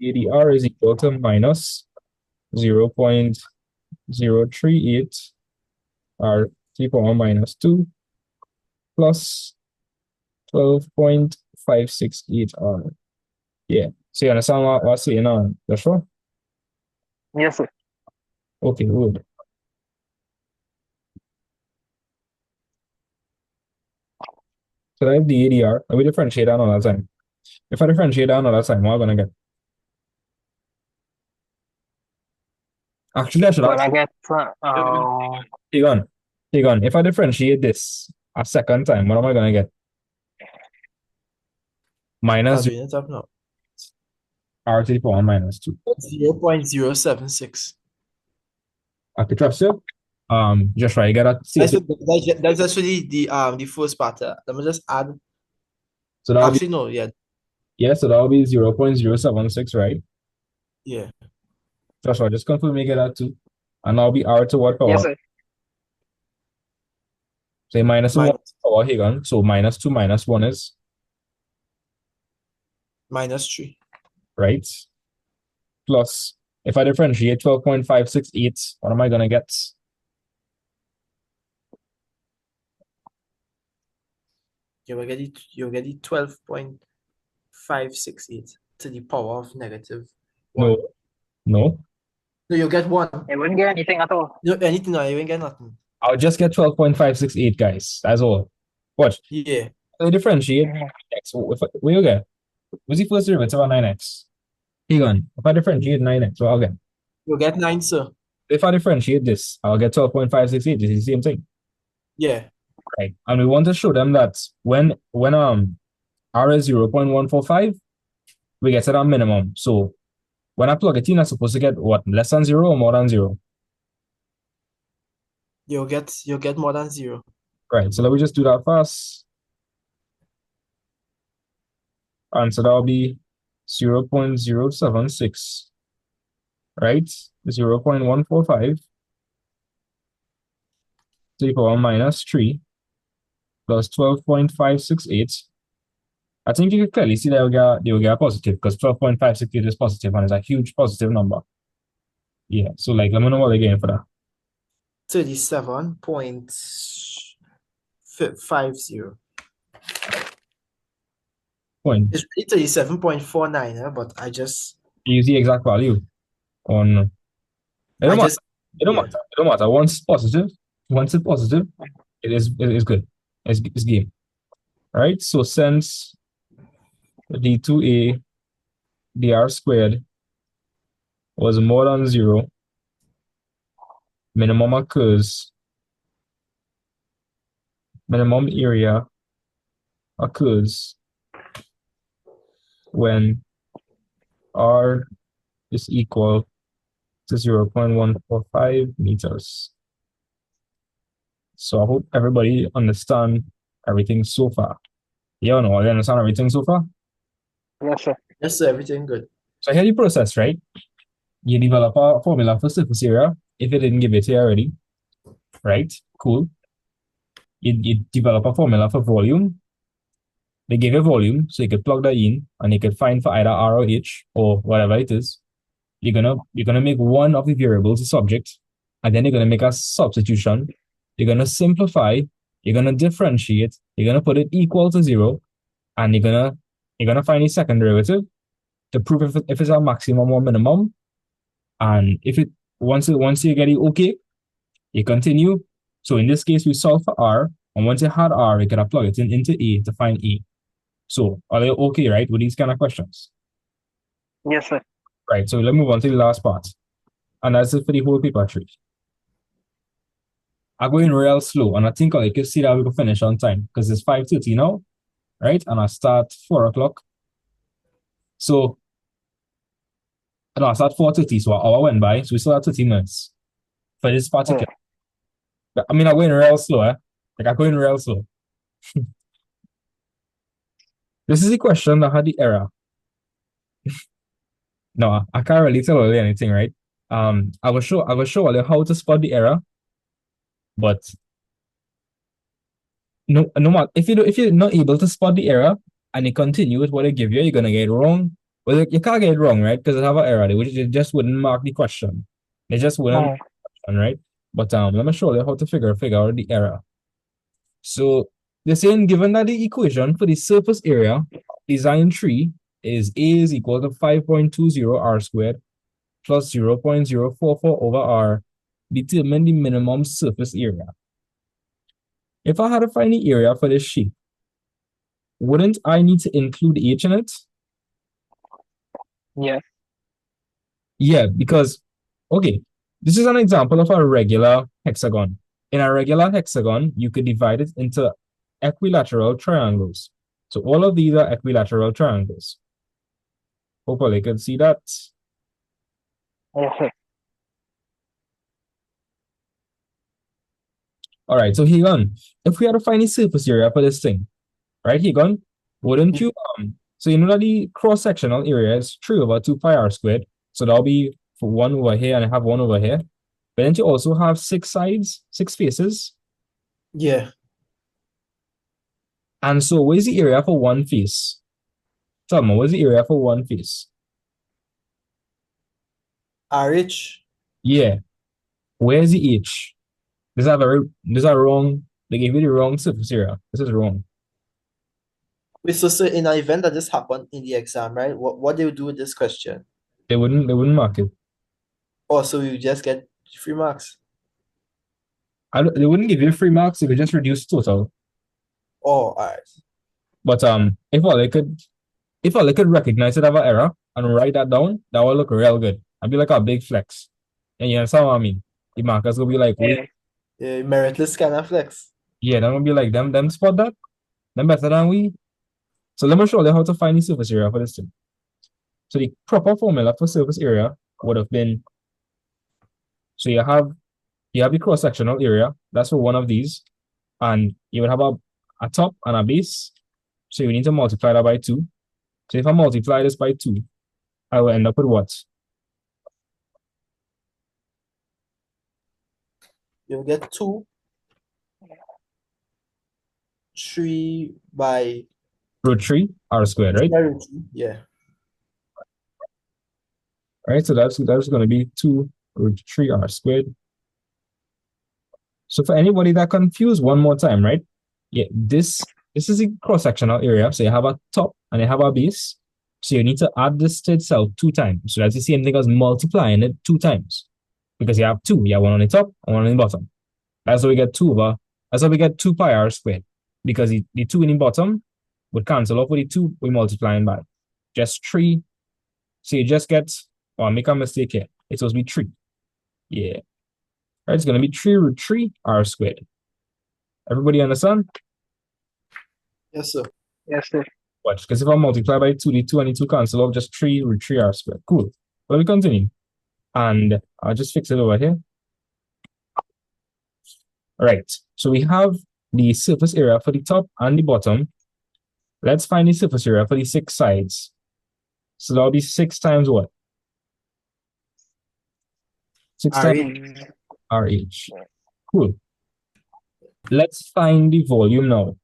ADR is equal to minus 0.038 r 3 minus 2 plus 12.568 r. Yeah. So you understand what I'm saying now? That's right? Yes, sir. Okay, good. So I have the ADR. Let me differentiate that another time. If I differentiate that another time, what am I gonna get? Actually, I should When ask. I get Hang on. If I differentiate this a second time, what am I gonna get? Minus Doing it up now. r to the power minus 2. 0.076. I could trust you. Just try to get that. That's actually the first part. Let me just add. So that'll be Actually, no, yeah. so that'll be 0.076, right? Yeah. Joshua, just confirm me get that too. And that'll be r to what power? yes, sir. Say minus 1 Minus, power here. So minus 2 minus 1 is minus 3. right. Plus, if I differentiate 12.568, what am I gonna get? You'll get it 12.568 to the power of negative 1. No. No, you'll get 1. I wouldn't get anything at all. No, anything, no, you ain't get nothing. I'll just get 12.568, guys. That's all. Watch. Yeah. I differentiate x. Where you get? What's the first derivative of 9x? Hang on. If I differentiate 9x, what I'll get? You'll get 9, sir. If I differentiate this, I'll get 12.568. This is the same thing. Yeah. Right. And we want to show them that when r is 0.145, we get to that minimum. So when I plug it in, I'm supposed to get what? Less than 0 or more than 0? You'll get more than 0. Right. So let me just do that first. And so that'll be 0.076, right? 0.145 to the power minus 3 plus 12.568. I think you can clearly see that they will get a positive because 12.568 is positive and it's a huge positive number. Yeah, so like, let me know what they're getting for that. 37.50. Point. It's really 37.49, but I just You use the exact value on. It don't I matter. just It don't yeah. matter. It don't matter. Once it's positive, it is good. It's game. Right? So since d2a dr squared was more than 0, minimum area occurs when r is equal to 0.145 meters. So I hope everybody understand everything so far. Yeah, no, I understand everything so far. Yes, sir. Yes, sir, everything good. So here the process, right? You develop a formula for surface area if it didn't give it to you already, right? Cool. You develop a formula for volume. They give you volume, so you could plug that in and you could find for either R or H or whatever it is. You're gonna make one of the variables a subject, and then you're gonna make a substitution. You're gonna simplify, you're gonna differentiate, you're gonna put it equal to 0, and you're gonna find a second derivative to prove if it's a maximum or minimum. And if it once you get it okay, you continue. So in this case, we solve for R, and once you had R, you can plug it into A to find A. So are they okay, right, with these kind of questions? Yes, sir. Right. So let's move on to the last part. And that's it for the whole paper tree. I'm going real slow, and I think I can see that we can finish on time because it's 5:30 now, right? And I start 4 o'clock. So no, I start 4:30, so an hour went by, so we still have 30 minutes for this particular. I mean, I'm going real slow, eh? Like I'm going real slow. This is the question that had the error. No, I can't really tell you anything, right? I will show you how to spot the error, but no matter if you're not able to spot the error and you continue with what they give you, you're gonna get it wrong. Well, you can't get it wrong, right? Because they have an error. They just wouldn't mark the question. They just wouldn't mark the question, right? But let me show you how to figure out the error. So they're saying given that the equation for the surface area design tree is A is equal to 5.20 r squared plus 0.044 over r, determine the minimum surface area. If I had to find the area for this sheet, wouldn't I need to include H in it? Yes. Yeah, because, okay, this is an example of a regular hexagon. In a regular hexagon, you could divide it into equilateral triangles. So all of these are equilateral triangles. Hopefully you can see that. Yes, sir. All right, so here on. If we had to find the surface area for this thing, right, here on, wouldn't you, so you know that the cross-sectional area is 3 over 2 pi r squared. So that'll be for one over here and I have one over here. But then you also have 6 sides, 6 faces. Yeah. And so where's the area for one face? Tell me, where's the area for one face? RH. Yeah. Where's the H? These are wrong. They gave you the wrong surface area. This is wrong. Wait, so in an event that this happened in the exam, right? What do you do with this question? They wouldn't mark it. Oh, so you just get 3 marks. They wouldn't give you 3 marks, they could just reduce total. Oh, all right. But if all they could recognize it as an error and write that down, that would look real good. I'd be like a big flex. And you understand what I mean? The markers will be like, wait, Yeah, meritless kind of flex. yeah, they're gonna be like them spot that. Them better than we. So let me show you how to find the surface area for this thing. So the proper formula for surface area would have been, so you have the cross-sectional area, that's for one of these, and you would have a top and a base. So you need to multiply that by 2. So if I multiply this by 2, I will end up with what? You'll get 2, 3 by Root 3 r squared, right? root 3. Yeah. Right, so that's going to be 2 root 3 r squared. So for anybody that confused, one more time, right? Yeah, this is a cross-sectional area. So you have a top and you have a base. So you need to add this to itself 2 times. So that's the same thing as multiplying it 2 times. Because you have 2. You have one on the top and one on the bottom. That's how we get 2 pi r squared. Because the 2 in the bottom would cancel off with the 2 we're multiplying by. Just 3. So you just get, oh, make a mistake here. It's supposed to be 3. Yeah. Right, it's going to be 3 root 3 r squared. Everybody understand? Yes, sir. Yes, sir. Watch, because if I multiply by 2, the 2 and the 2 cancel off, just 3 root 3 r squared. Cool. Let me continue. And I'll just fix it over here. All right. So we have the surface area for the top and the bottom. Let's find the surface area for the 6 sides. So that'll be 6 times what? 6 times RH. Cool. Let's find the volume now.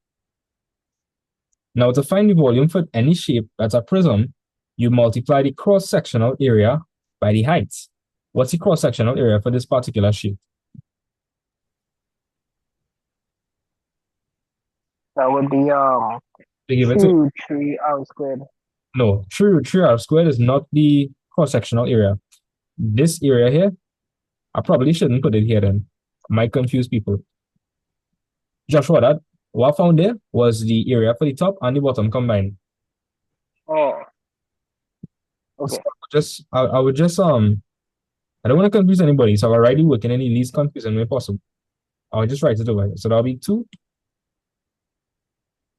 Now, to find the volume for any shape that's a prism, you multiply the cross-sectional area by the height. What's the cross-sectional area for this particular shape? That would be To give it 2 to, root 3 r squared. no, 3 root 3 r squared is not the cross-sectional area. This area here, I probably shouldn't put it here then. Might confuse people. Joshua, what I found there was the area for the top and the bottom combined. Oh. Okay. So I would just I don't want to confuse anybody, so I'll write the work in any least confusing way possible. I'll just write it over here. So that'll be 2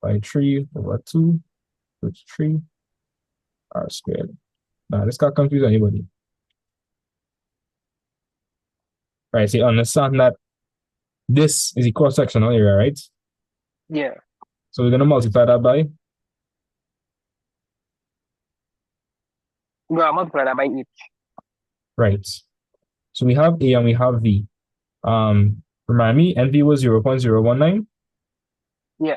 by 3 over 2 root 3 r squared. Now this can't confuse anybody. Right, so you understand that this is the cross-sectional area, right? Yeah. So we're going to multiply that by, We're going to multiply that by each. right. So we have A and we have V. Remind me, NV was 0.019. Yeah.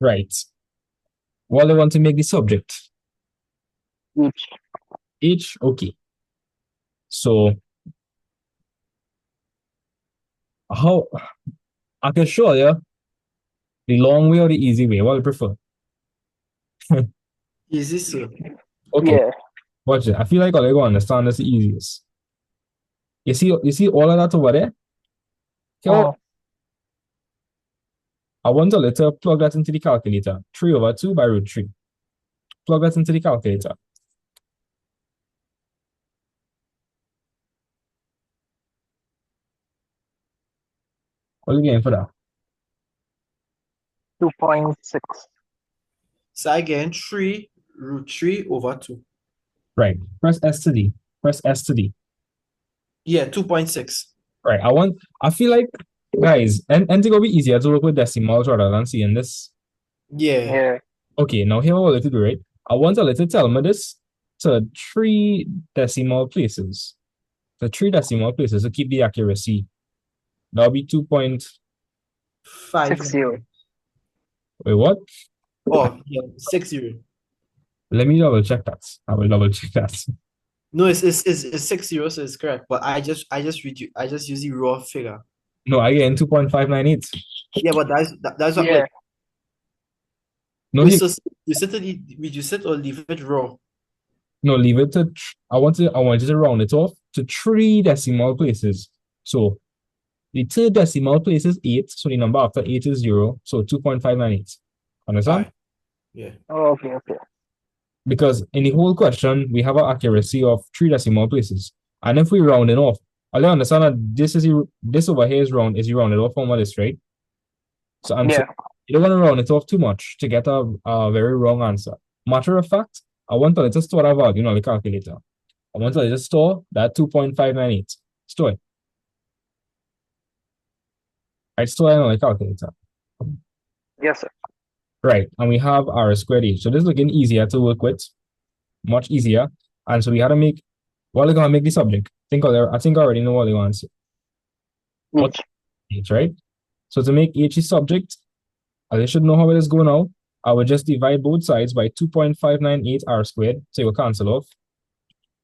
Right. What do I want to make the subject? Each. H, okay. So how I can show you the long way or the easy way. What do you prefer? Easy, sir. Okay, Yeah. watch it. I feel like all I go understand is the easiest. You see all of that over there? Okay, Oh. I want a letter, plug that into the calculator. 3 over 2 by root 3. Plug that into the calculator. What are you getting for that? 2.6. So again, 3 root 3 over 2. Right. Press S to D. Press S to D. Yeah, 2.6. Right. I feel like, guys, and it's gonna be easier to work with decimals rather than seeing this. Yeah. Yeah. Okay, now here what I to do, right? I want a little tell me this to 3 decimal places. So 3 decimal places to keep the accuracy. That'll be 2. 5. 60. Wait, what? Oh, yeah, 60. Let me double check that. I will double check that. No, it's 60, so it's correct. But I just use the raw figure. No, I get in 2.598. Yeah, but that's what. Yeah. No, Wait, so reduce it or leave it raw? no, leave it to. I want you to round it off to 3 decimal places. So the third decimal place is 8. So the number after 8 is 0. So 2.598. Understand? Aye. Yeah. Oh, okay. Because in the whole question, we have an accuracy of 3 decimal places. And if we round it off, I understand that this over here is rounded off from what is right. So Yeah. you don't want to round it off too much to get a very wrong answer. Matter of fact, I want to just store that value on the calculator. I want to just store that 2.598. Store it. I still have my calculator. Yes, sir. Right, and we have r squared h. So this is looking easier to work with, much easier. And so we had to make, what are we going to make the subject? I think I already know what they want to say. What H. h, right? So to make h the subject, I should know how it is going now. I would just divide both sides by 2.598 r squared. So it will cancel off.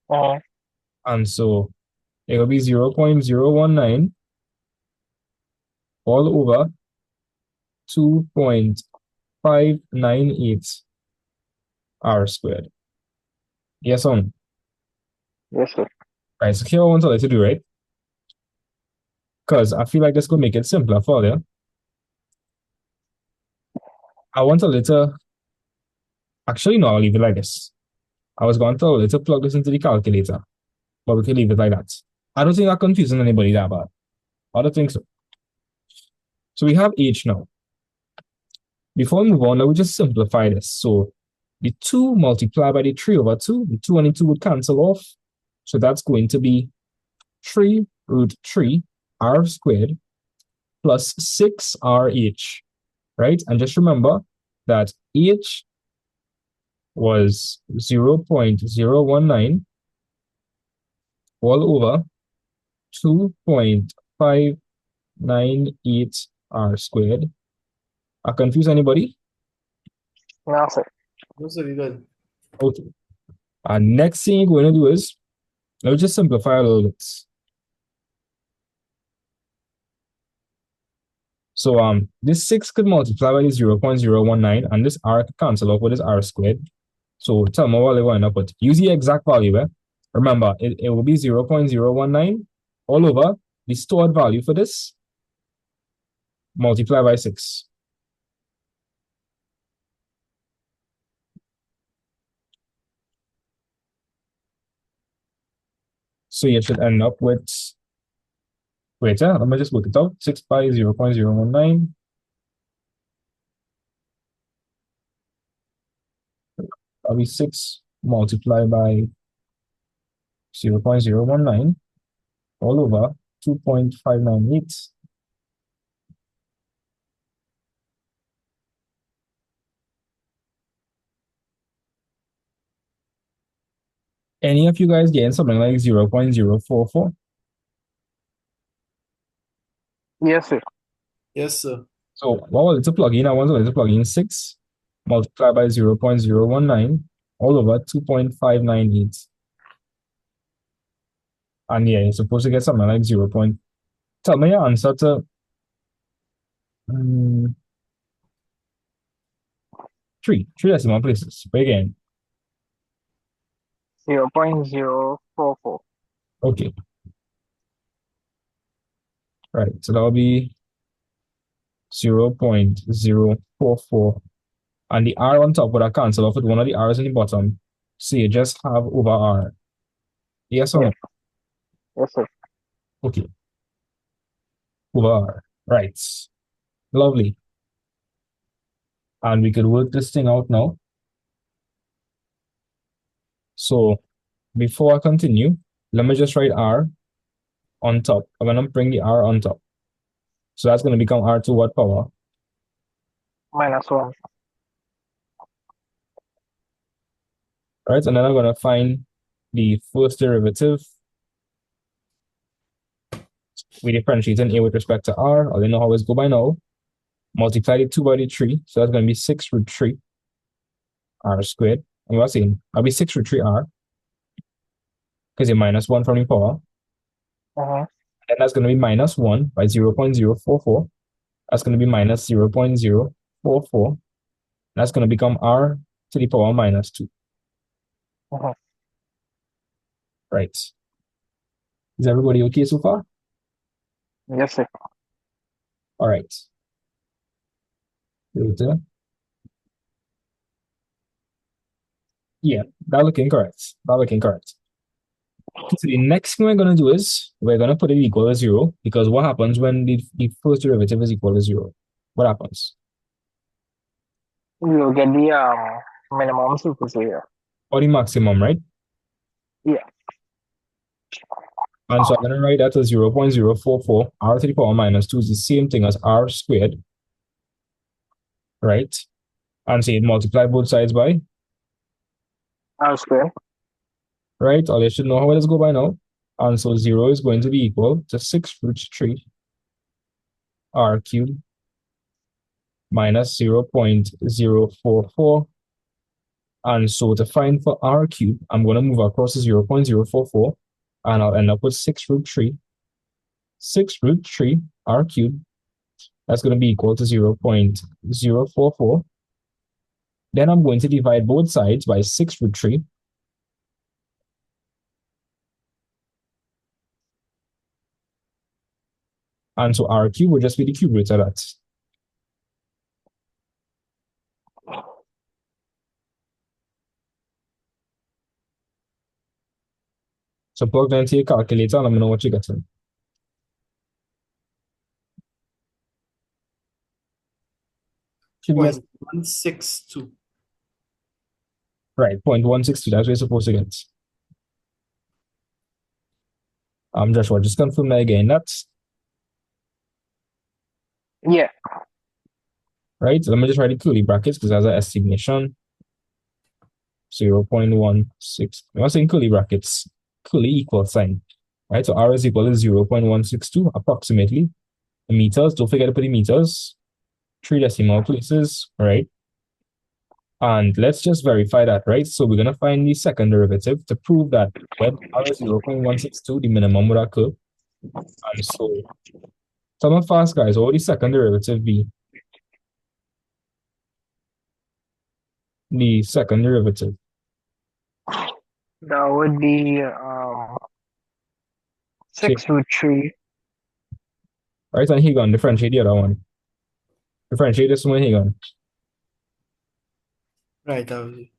Uh-huh. And so it will be 0.019 all over 2.598 r squared. Yes or no? Yes, sir. Right, so here I want to let you do, right? Because I feel like this could make it simpler for you. I want a little, actually, no, I'll leave it like this. I was going to little plug this into the calculator, but we can leave it like that. I don't think I'm confusing anybody that bad. I don't think so. So we have h now. Before we move on, let me just simplify this. So the 2 multiplied by the 3 over 2, the 2 and the 2 would cancel off. So that's going to be 3 root 3 r squared plus 6rh, right? And just remember that h was 0.019 all over 2.598 r squared. I confuse anybody? No, sir. No, sir, we good. Okay. And next thing we're going to do is, let's just simplify a little bit. So this 6 could multiply by 0.019, and this r could cancel off with this r squared. So tell me what they want to put. Use the exact value. Remember, it will be 0.019 all over the stored value for this, multiply by 6. So you should end up with, wait, let me just work it out. 6 by 0.019. That'll be 6 multiplied by 0.019 all over 2.598. Any of you guys getting something like 0.044? Yes, sir. Yes, sir. So what was it to plug in? I want to plug in 6 multiplied by 0.019 all over 2.598. And yeah, you're supposed to get something like 0. Tell me your answer to 3 decimal places. But again, 0.044. okay. Right, so that'll be 0.044. And the r on top would have cancel off with one of the r's in the bottom. So you just have over r. Yes or no? Yes, sir. Okay. Over r. Right. Lovely. And we could work this thing out now. So before I continue, let me just write r on top. I'm going to bring the r on top. So that's going to become r to what power? -1. Right? And then I'm going to find the first derivative. We differentiate in a with respect to r. I don't know how it's go by now. Multiply the 2 by the 3. So that's going to be 6 root 3 r squared. And we're saying that'll be 6 root 3 r because you're minus 1 from the power. Uh-huh. And that's going to be minus 1 by 0.044. That's going to be minus 0.044. That's going to become r to the power minus 2. Uh-huh. Right. Is everybody okay so far? Yes, sir. All right. Filter. Yeah, that looking correct. That looking correct. So the next thing we're going to do is we're going to put it equal to 0, because what happens when the first derivative is equal to 0? What happens? You'll get the minimum surface area. Or the maximum, right? Yeah. And so I'm going to write that as 0.044. R to the power minus 2 is the same thing as R squared, right? And say multiply both sides by, R squared. right? Or you should know how it is go by now. And so 0 is going to be equal to 6 root 3 R cubed minus 0.044. And so to find for R cubed, I'm going to move across to 0.044, and I'll end up with 6 root 3. 6 root 3 R cubed, that's going to be equal to 0.044. Then I'm going to divide both sides by 6 root 3. And so R cubed would just be the cube root of that. So plug that into your calculator and let me know what you get. Should be 0.162. right, 0.162. That's what you're supposed to get. Joshua, just confirm that again. That's Yeah. right. So let me just write the curly brackets because that's an estimation. 0.16. I'm not saying curly brackets, curly equal sign. Right? So R is equal to 0.162 approximately. The meters, don't forget to put the meters. 3 decimal places, right? And let's just verify that, right? So we're going to find the second derivative to prove that when R is 0.162, the minimum would occur. And so, tell me fast, guys, what would the second derivative be? The second derivative. That would be 6 root 3. Right, and here you go, differentiate the other one. Differentiate this one, here you go. Right, that was it.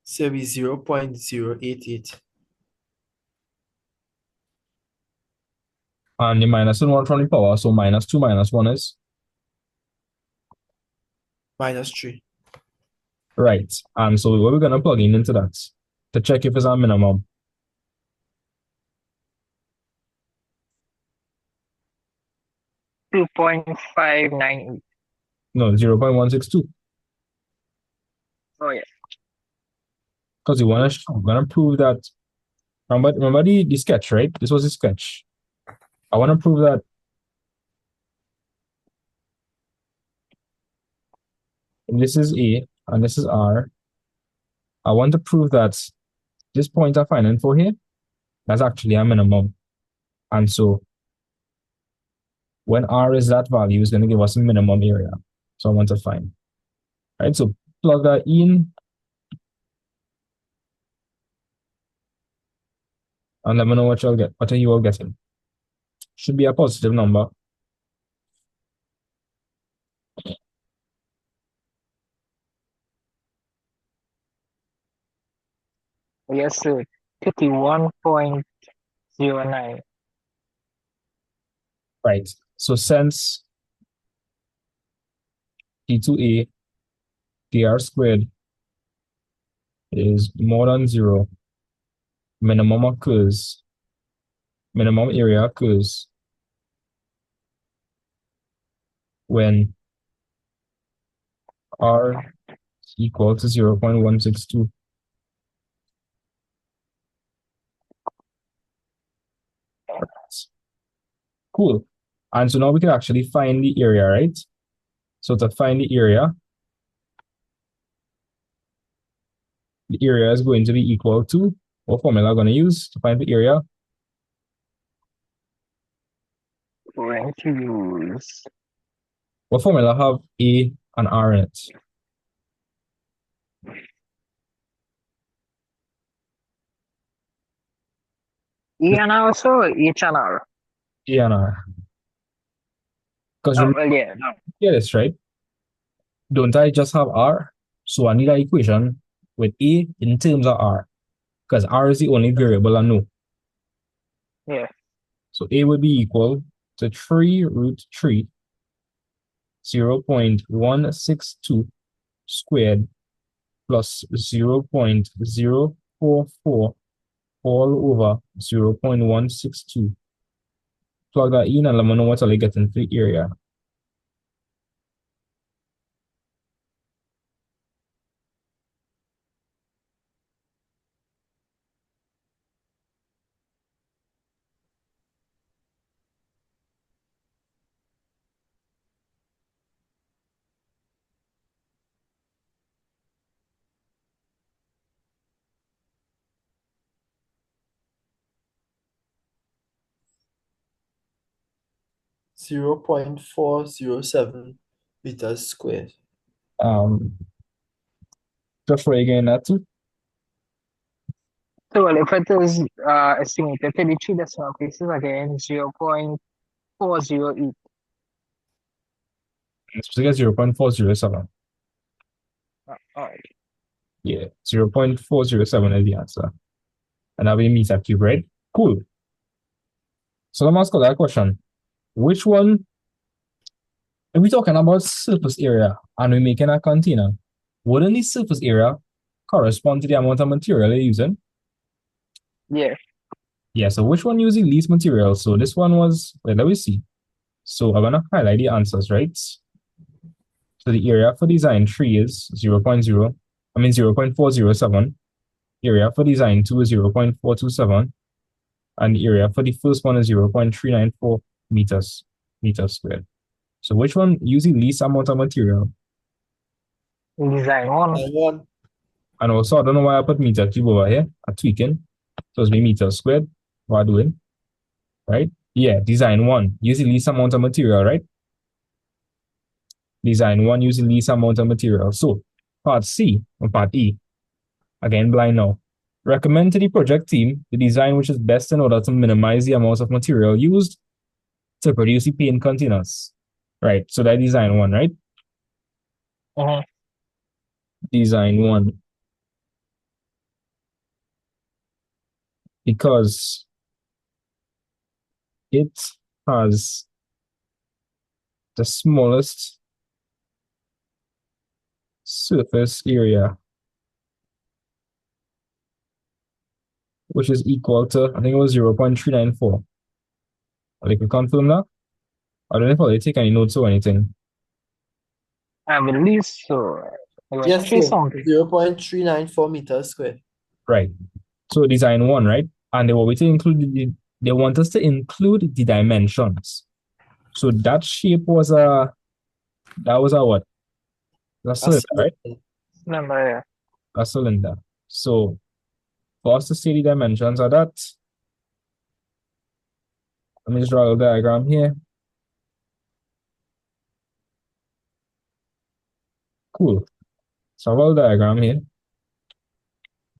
So it'll be 0.088. And the minus 1 from the power, so minus 2 minus 1 is? Minus 3. Right. And so what we're going to plug in into that to check if it's our minimum. $2.598. No, 0.162. Oh, yeah. Because we want to prove that. Remember the sketch, right? This was a sketch. I want to prove that this is A and this is R. I want to prove that this point I'm finding for here, that's actually a minimum. And so when R is that value, it's going to give us a minimum area. So I want to find. Right? So plug that in. And let me know what you'll get. What are you all getting? Should be a positive number. Yes, sir. 51.09. Right. So since T2A, dr squared is more than 0, minimum area occurs when R is equal to 0.162. Cool. And so now we can actually find the area, right? So to find the area is going to be equal to, what formula I'm going to use to find the area? Going to use What formula have A and R in it? E and R also H and R. A and R. Because Oh, remember, well, yeah. No. this, right? Don't I just have R? So I need an equation with A in terms of R. Because R is the only variable I know. Yeah. So A would be equal to 3 root 3, 0.162 squared plus 0.044 all over 0.162. Plug that in and let me know what I get in the area. Zero 0.407 meters squared. Um, just for again that too. So well, if it is estimated to be three decimal places again, 0.408. It's supposed to get 0.407. All right. Yeah, 0.407 is the answer. And that'll be meter cube, right? Cool. So let me ask you that question. Which one, if we're talking about surface area and we're making a container, wouldn't the surface area correspond to the amount of material you're using? Yeah. Yeah, so which one using least material? So this one was, wait, let me see. So I'm gonna highlight the answers, right? So the area for design 3 is 0.407. Area for design 2 is 0.427. And the area for the first one is 0.394 meters squared. So which one using least amount of material? Design one. And one. And also, I don't know why I put meter cube over here. I'm tweaking. So it's be meters squared. What I'm doing, right? Yeah, design 1 using least amount of material, right? Design 1 using least amount of material. So part C or part E, again, blind now. Recommend to the project team the design which is best in order to minimize the amounts of material used to produce the paint containers. Right, so that design 1, right? Mhm. Design 1. Because it has the smallest surface area, which is equal to, I think it was 0.394. Like, we confirm that? I don't know if they take any notes or anything. I believe so. It was Yes, three sir. something. 0.394 meters squared. Right. So design 1, right? And they want me to include they want us to include the dimensions. So that shape was that was a what? A cylinder, right? Remember, A cylinder. So for us to see the dimensions of that, let me just draw a diagram here. Cool. So I have a diagram here.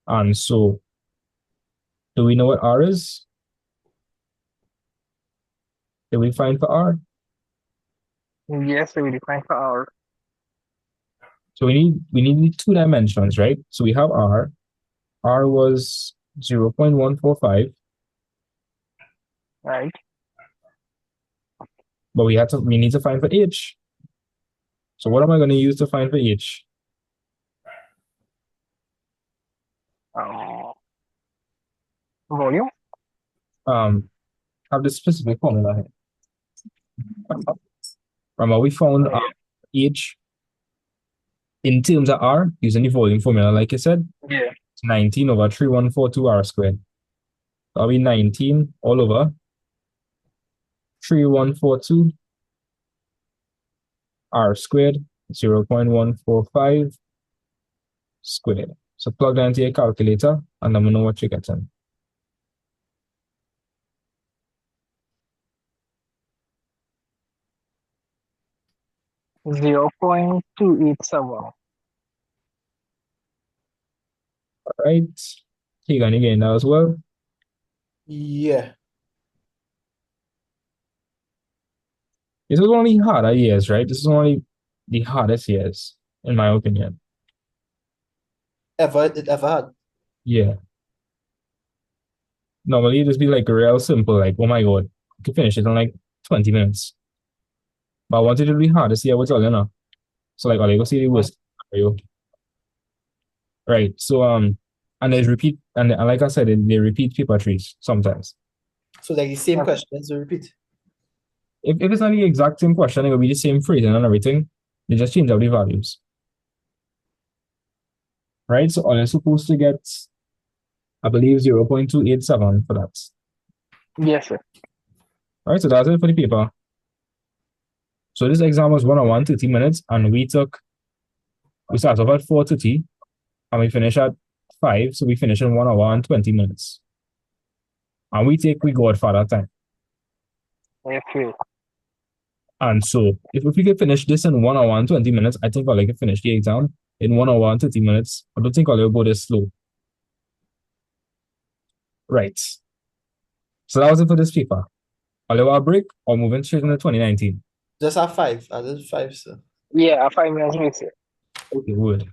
And so do we know what R is? Did we find for R? yes, we define for our So we need the two dimensions, right? So we have R. R was 0.145, right. but we need to find for H. So what am I going to use to find for H? Um, volume. Have the specific formula here. Remember, we found H in terms of R using the volume formula, like I said, Yeah. it's 19 over 3142 R squared. That'll be 19 all over 3142 R squared, 0.145 squared. So plug that into your calculator and let me know what you're getting. Zero 0.287. All right. You're going to get that as well. Yeah. This is one of the harder years, right? This is one of the hardest years, in my opinion. It ever had. Yeah. Normally it just be like real simple, like, oh my God, you can finish it in like 20 minutes. But I wanted it to be hard to see what's all, you know. So like, I'll go see the worst scenario. Right. So and there's repeat and like I said, they repeat paper trees sometimes. So like the same Okay. questions to repeat. If it's not the exact same question, it will be the same phrasing and everything. They just change out the values. Right? So all you're supposed to get, I believe, 0.287 for that. Yes, sir. All right, so that's it for the paper. So this exam was 1 hour and 30 minutes, and we started off at 4:30 and we finish at 5, so we finish in 1 hour and 20 minutes. And we Godfather time. Okay. And so if we could finish this in 1 hour and 20 minutes, I think I'll like finish the exam in 1 hour and 30 minutes. I don't think I'll go this slow. Right. So that was it for this paper. I'll a break or moving straight into 2019. Just have five. I did five, sir. Yeah, 5 minutes break, sir. Okay, good.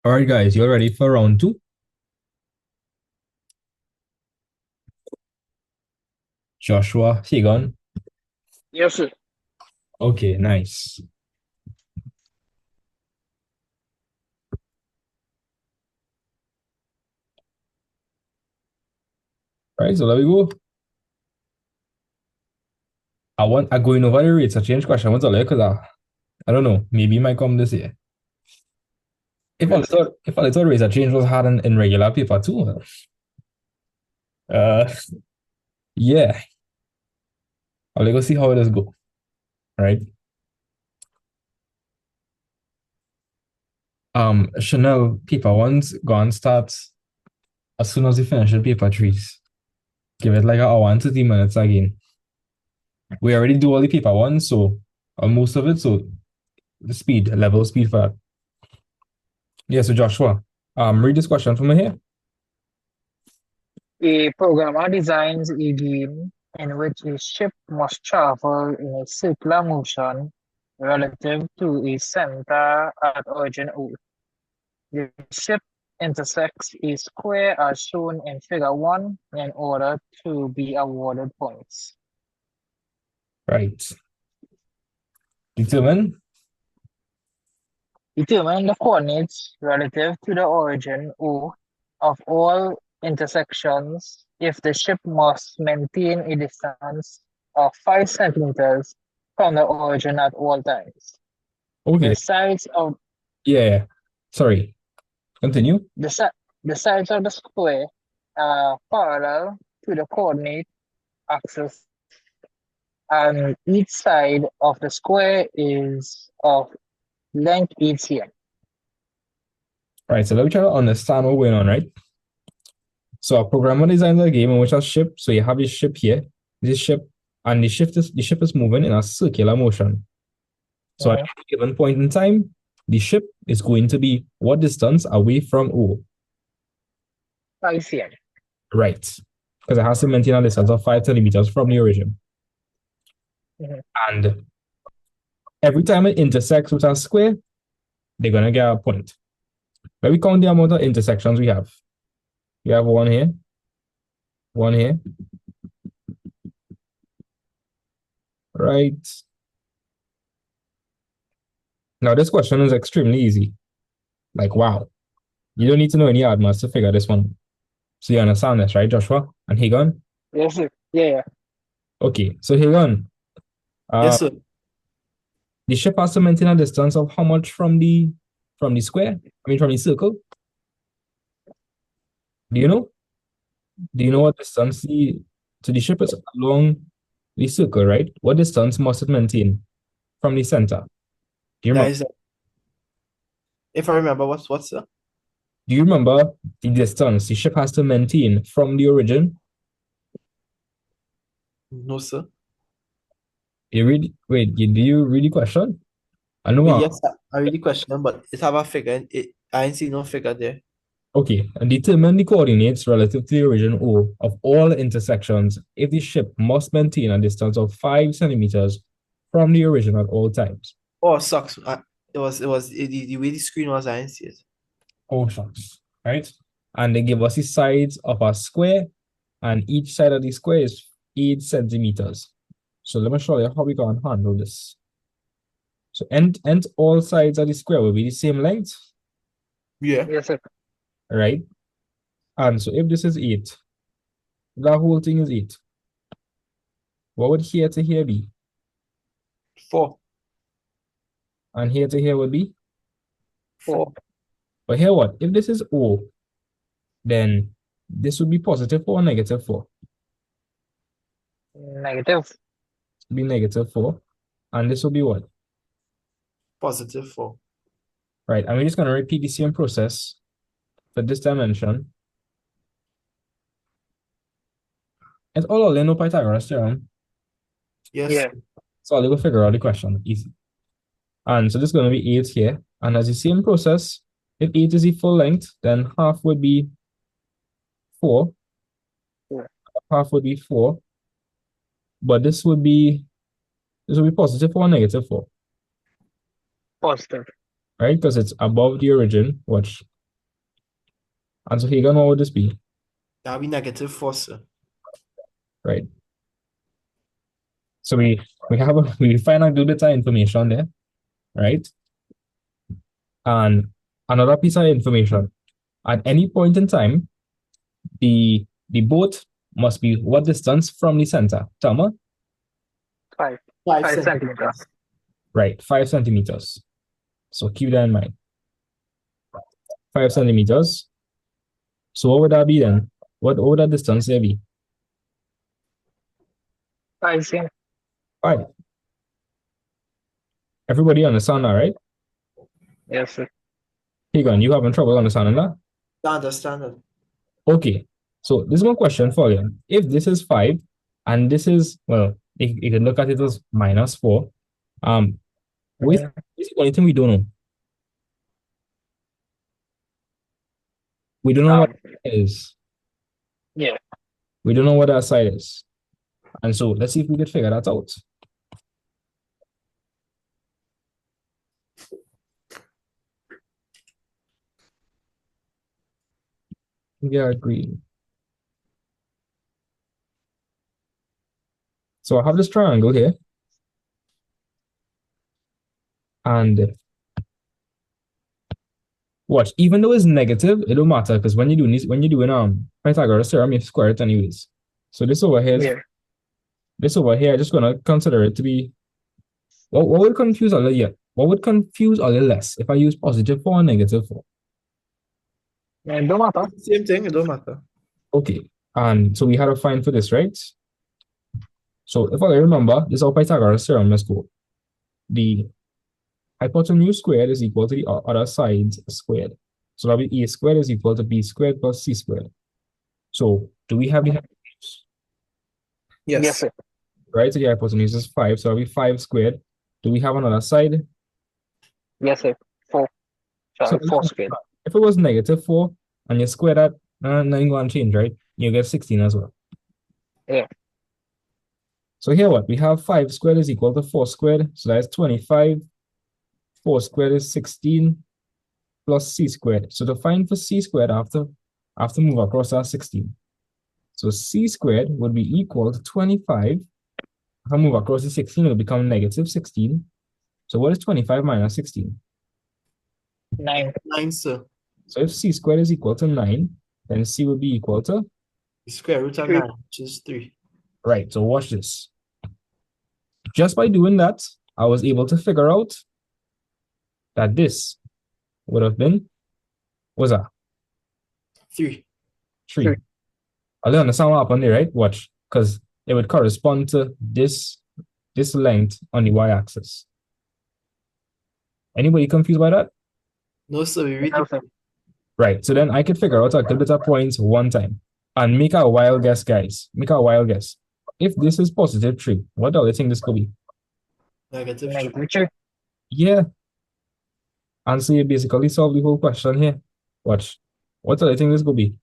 All right, guys, you all ready for round two? Joshua, Higon. Yes, sir. Okay, nice. All right, so there we go. I'm going over the rates of change question once because I don't know, maybe it might come this year. If I thought rates of change was hard in regular paper too. Uh yeah. I'll go see how it does go. Right. Chanel paper one's gone starts as soon as you finish the paper threes. Give it like an hour and 30 minutes again. We already do all the paper ones, so most of it, so the speed, level of speed for that. Yeah, so Joshua, read this question from here. A programmer designs a game in which a ship must travel in a circular motion relative to a center at origin O. The ship intersects a square as shown in figure 1 in order to be awarded points. Right. Determine Determine the coordinates relative to the origin O of all intersections if the ship must maintain a distance of 5 centimeters from the origin at all times. okay. The sides of Yeah. Sorry. Continue. the sides of the square are parallel to the coordinate axis, and each side of the square is of length 8 cm. Right. So let me try to understand what's going on, right? So a programmer designs a game in which a ship, so you have this ship here, this ship, and the ship is moving in a circular motion. So at a given point in time, the ship is going to be what distance away from O? 5 cm. Right. Because it has to maintain a distance of 5 centimeters from the origin. And every time it intersects with a square, they're going to get a point. Let me count the amount of intersections we have. We have one here, right? Now, this question is extremely easy. Like, wow. You don't need to know any hard maths to figure this one out. So you understand this, right, Joshua? And Hagon? Yes, sir. Yeah. Okay, so Hagon, Yes, sir. the ship has to maintain a distance of how much from the square? I mean, from the circle? Do you know? Do you know what distance the ship is along the circle, right? What distance must it maintain from the center? Do you That remember? is, if I remember, what's that? Do you remember the distance the ship has to maintain from the origin? No, sir. Do you read the question? I know. Yes, I read the question, but it have a figure. I ain't see no figure there. Okay, and determine the coordinates relative to the origin O of all intersections if the ship must maintain a distance of 5 centimeters from the origin at all times. Oh, sucks. The way the screen was, I didn't see it. Oh, shucks. Right? And they give us the sides of a square, and each side of the square is 8 centimeters. So let me show you how we can handle this. So and all sides of the square will be the same length, Yeah. Yes, sir. right? And so if this is 8, that whole thing is 8. What would here to here be? 4. And here to here would be? 4. But here what? If this is O, then this would be positive 4 or negative 4. Negative. It would be negative 4. And this will be what? Positive 4. Right. And we're just going to repeat the same process for this dimension. It's all Leno Pythagoras theorem. Yes. Yeah. So I'll go figure out the question. Easy. And so this is going to be 8 here. And as the same process, if 8 is the full length, then half would be 4. Yeah. Half would be 4. But this would be positive 4 or negative 4. Positive. Right? Because it's above the origin. Watch. And so Hagan, what would this be? That'll be -4, sir. Right. So we find out a little bit of information there, right? And another piece of information. At any point in time, the boat must be what distance from the center? Thelma? 5 5 centimeters. centimeters. Right, 5 centimeters. So keep that in mind. 5 centimeters. So what would that be then? What would that distance there be? 5 cm. 5. Everybody understand that, right? Yes, sir. Hagan, you having trouble understanding that? I understand it. Okay. So this is one question for you. If this is 5 and this is, well, you can look at it as -4. What's Mhm. the only thing we don't know? We don't know what it is. Yeah. We don't know what that side is. And so let's see if we could figure that out. We are agreed. So I have this triangle here. And watch, even though it's negative, it don't matter because when you're doing Pythagoras theorem, you square it anyways. So this over here is Yeah. this over here, I'm just gonna consider it to be what would confuse a little yet? What would confuse a little less if I use +4 and -4? It don't matter. Same thing, it don't matter. Okay. And so we had a find for this, right? So if I remember, this is how Pythagoras theorem is go. The hypotenuse squared is equal to the other sides squared. So that'll be a squared is equal to b squared plus c squared. So do we have the hypotenuse? Yes, sir. Right? So the hypotenuse is 5. So that'll be 5 squared. Do we have another side? Yes, sir. 4. So 4 squared. if it was -4 and you square that, nothing going to change, right? You get 16 as well. Yeah. So here what? We have 5 squared is equal to 4 squared. So that's 25. 4 squared is 16 plus c squared. So to find for c squared after move across that 16. So c squared would be equal to 25. If I move across the 16, it'll become -16. So what is 25 minus 16? 9. 9, sir. So if c squared is equal to 9, then c would be equal to, The square root of 3. 9, which is 3. right, so watch this. Just by doing that, I was able to figure out that this would have been, what's that? 3. 3. Three. I don't understand what happened there, right? Watch, because it would correspond to this length on the y-axis. Anybody confused by that? No, sir, we read No, it. sir. Right, so then I could figure out a couple bit of points one time and make a wild guess, guys. Make a wild guess. If this is +3, what do you think this could be? -3. -3. Yeah. And so you basically solve the whole question here. Watch. What do you think this could be?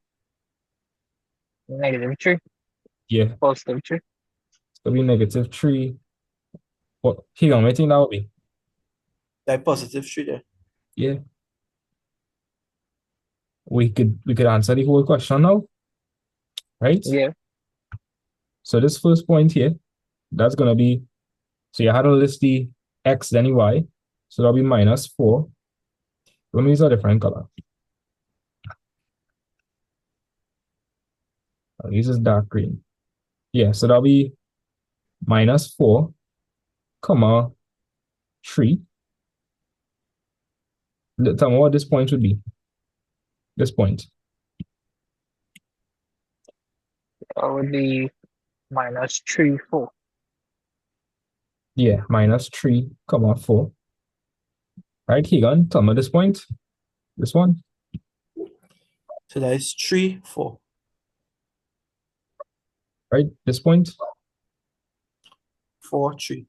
-3. Yeah, +3. it's gonna be -3. What? Here, what do you think that would be? Like +3 there. Yeah. We could answer the whole question now, right? Yeah. So this first point here, that's gonna be, so you had to list the x then the y, so that'll be -4. Let me use a different color. I'll use this dark green. Yeah, so that'll be -4, comma 3. Tell me what this point would be. This point. That would be -3, 4. Yeah, -3, comma 4. Right, Keegan, tell me this point. This one. So that is 3, 4. Right, this point. 4, 3.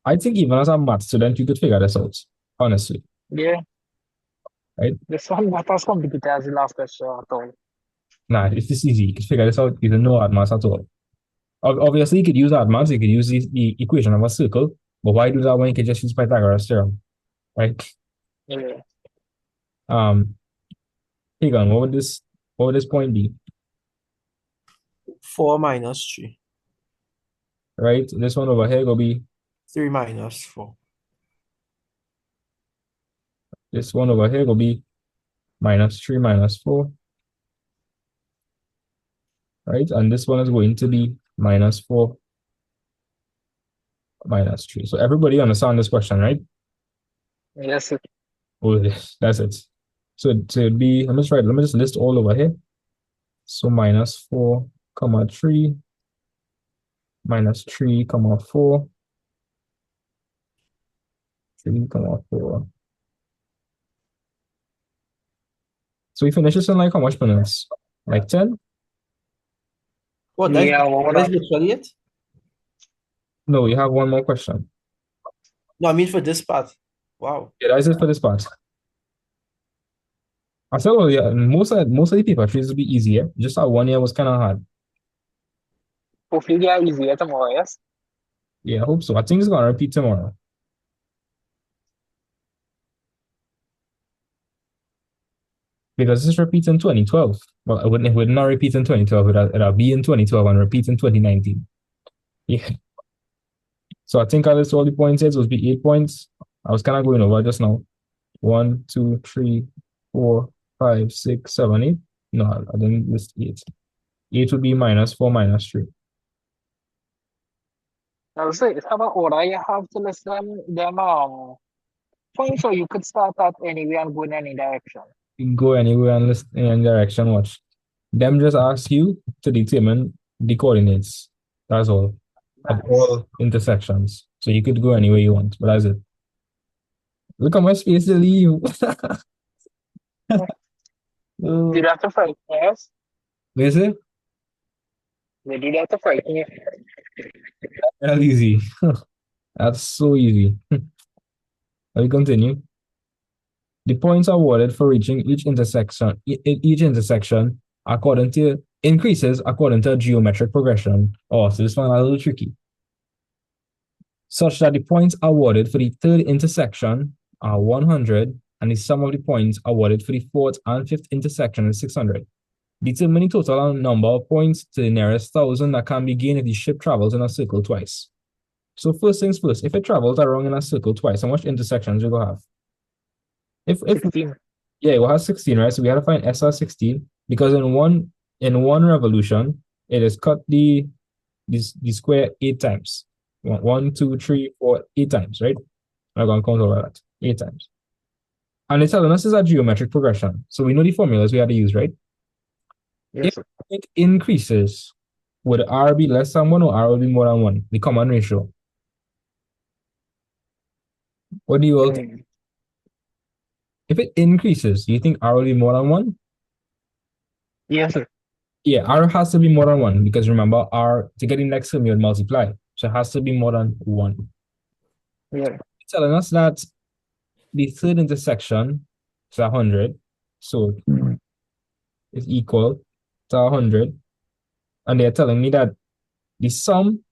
I think even as a math student, you could figure this out, honestly. Yeah. Right? This one not as complicated as the last question at all. Nah, it's this easy. You could figure this out. You don't know hard maths at all. Obviously, you could use hard maths. You could use the equation of a circle. But why do that when you could just use Pythagoras theorem? Right? Yeah. Hey, Gun, what would this point be? 4 minus 3. Right? This one over here will be 3 minus 4. this one over here will be minus 3 minus 4. Right? And this one is going to be minus 4 minus 3. So everybody understand this question, right? Yes, sir. Oh, that's it. So it'd be, let me just list all over here. So minus 4, comma 3, minus 3, comma 4, 3, comma 4. So we finish this in like how much minutes? Like 10? What, Yeah, what that is I literally it? No, we have one more question. No, I mean for this part. Wow. Yeah, that's it for this part. I said, well, yeah, most of the paper trees will be easier. Just that one year was kind of hard. hopefully they are easier tomorrow, yes? Yeah, I hope so. I think it's gonna repeat tomorrow. Because this repeats in 2012. Well, it would not repeat in 2012. It'll be in 2012 and repeat in 2019. Yeah. So I think I list all the points here. So it would be 8 points. I was kind of going over just now. 1, 2, 3, 4, 5, 6, 7, 8. No, I didn't list 8. 8 would be minus 4 minus 3. I'll say, how about order you have to list them points, or you could start at anywhere and go in any direction. You can go anywhere and list in any direction. Watch. Them just ask you to determine the coordinates. That's all. Of Nice. all intersections. So you could go anywhere you want, but that's it. Look how much space they leave. Did Oh, that to frighten you, yes? is it? They did that to frighten you. That's easy. That's so easy. Let me continue. The points awarded for reaching each intersection according to increases according to a geometric progression. Oh, so this one a little tricky. Such that the points awarded for the third intersection are 100, and the sum of the points awarded for the fourth and fifth intersection is 600. Determine the total number of points to the nearest 1,000 that can be gained if the ship travels in a circle twice. So first things first, if it travels around in a circle twice, how much intersections you go have? If 16. Yeah, it will have 16, right? So we have to find SR 16 because in one revolution, it has cut the square 8 times. 1, 2, 3, 4, 8 times, right? I'm going to count all of that. 8 times. And it's telling us is a geometric progression. So we know the formulas we had to use, right? Yes, If sir. it increases, would R be less than 1 or R will be more than 1? The common ratio. What do you all think? Mm. If it increases, do you think R will be more than 1? Yes, sir. Yeah, R has to be more than 1 because remember, R to get the next term, you would multiply. So it has to be more than 1. Yeah. It's telling us that the third intersection is 100. So it's equal to 100. And they're telling me that the sum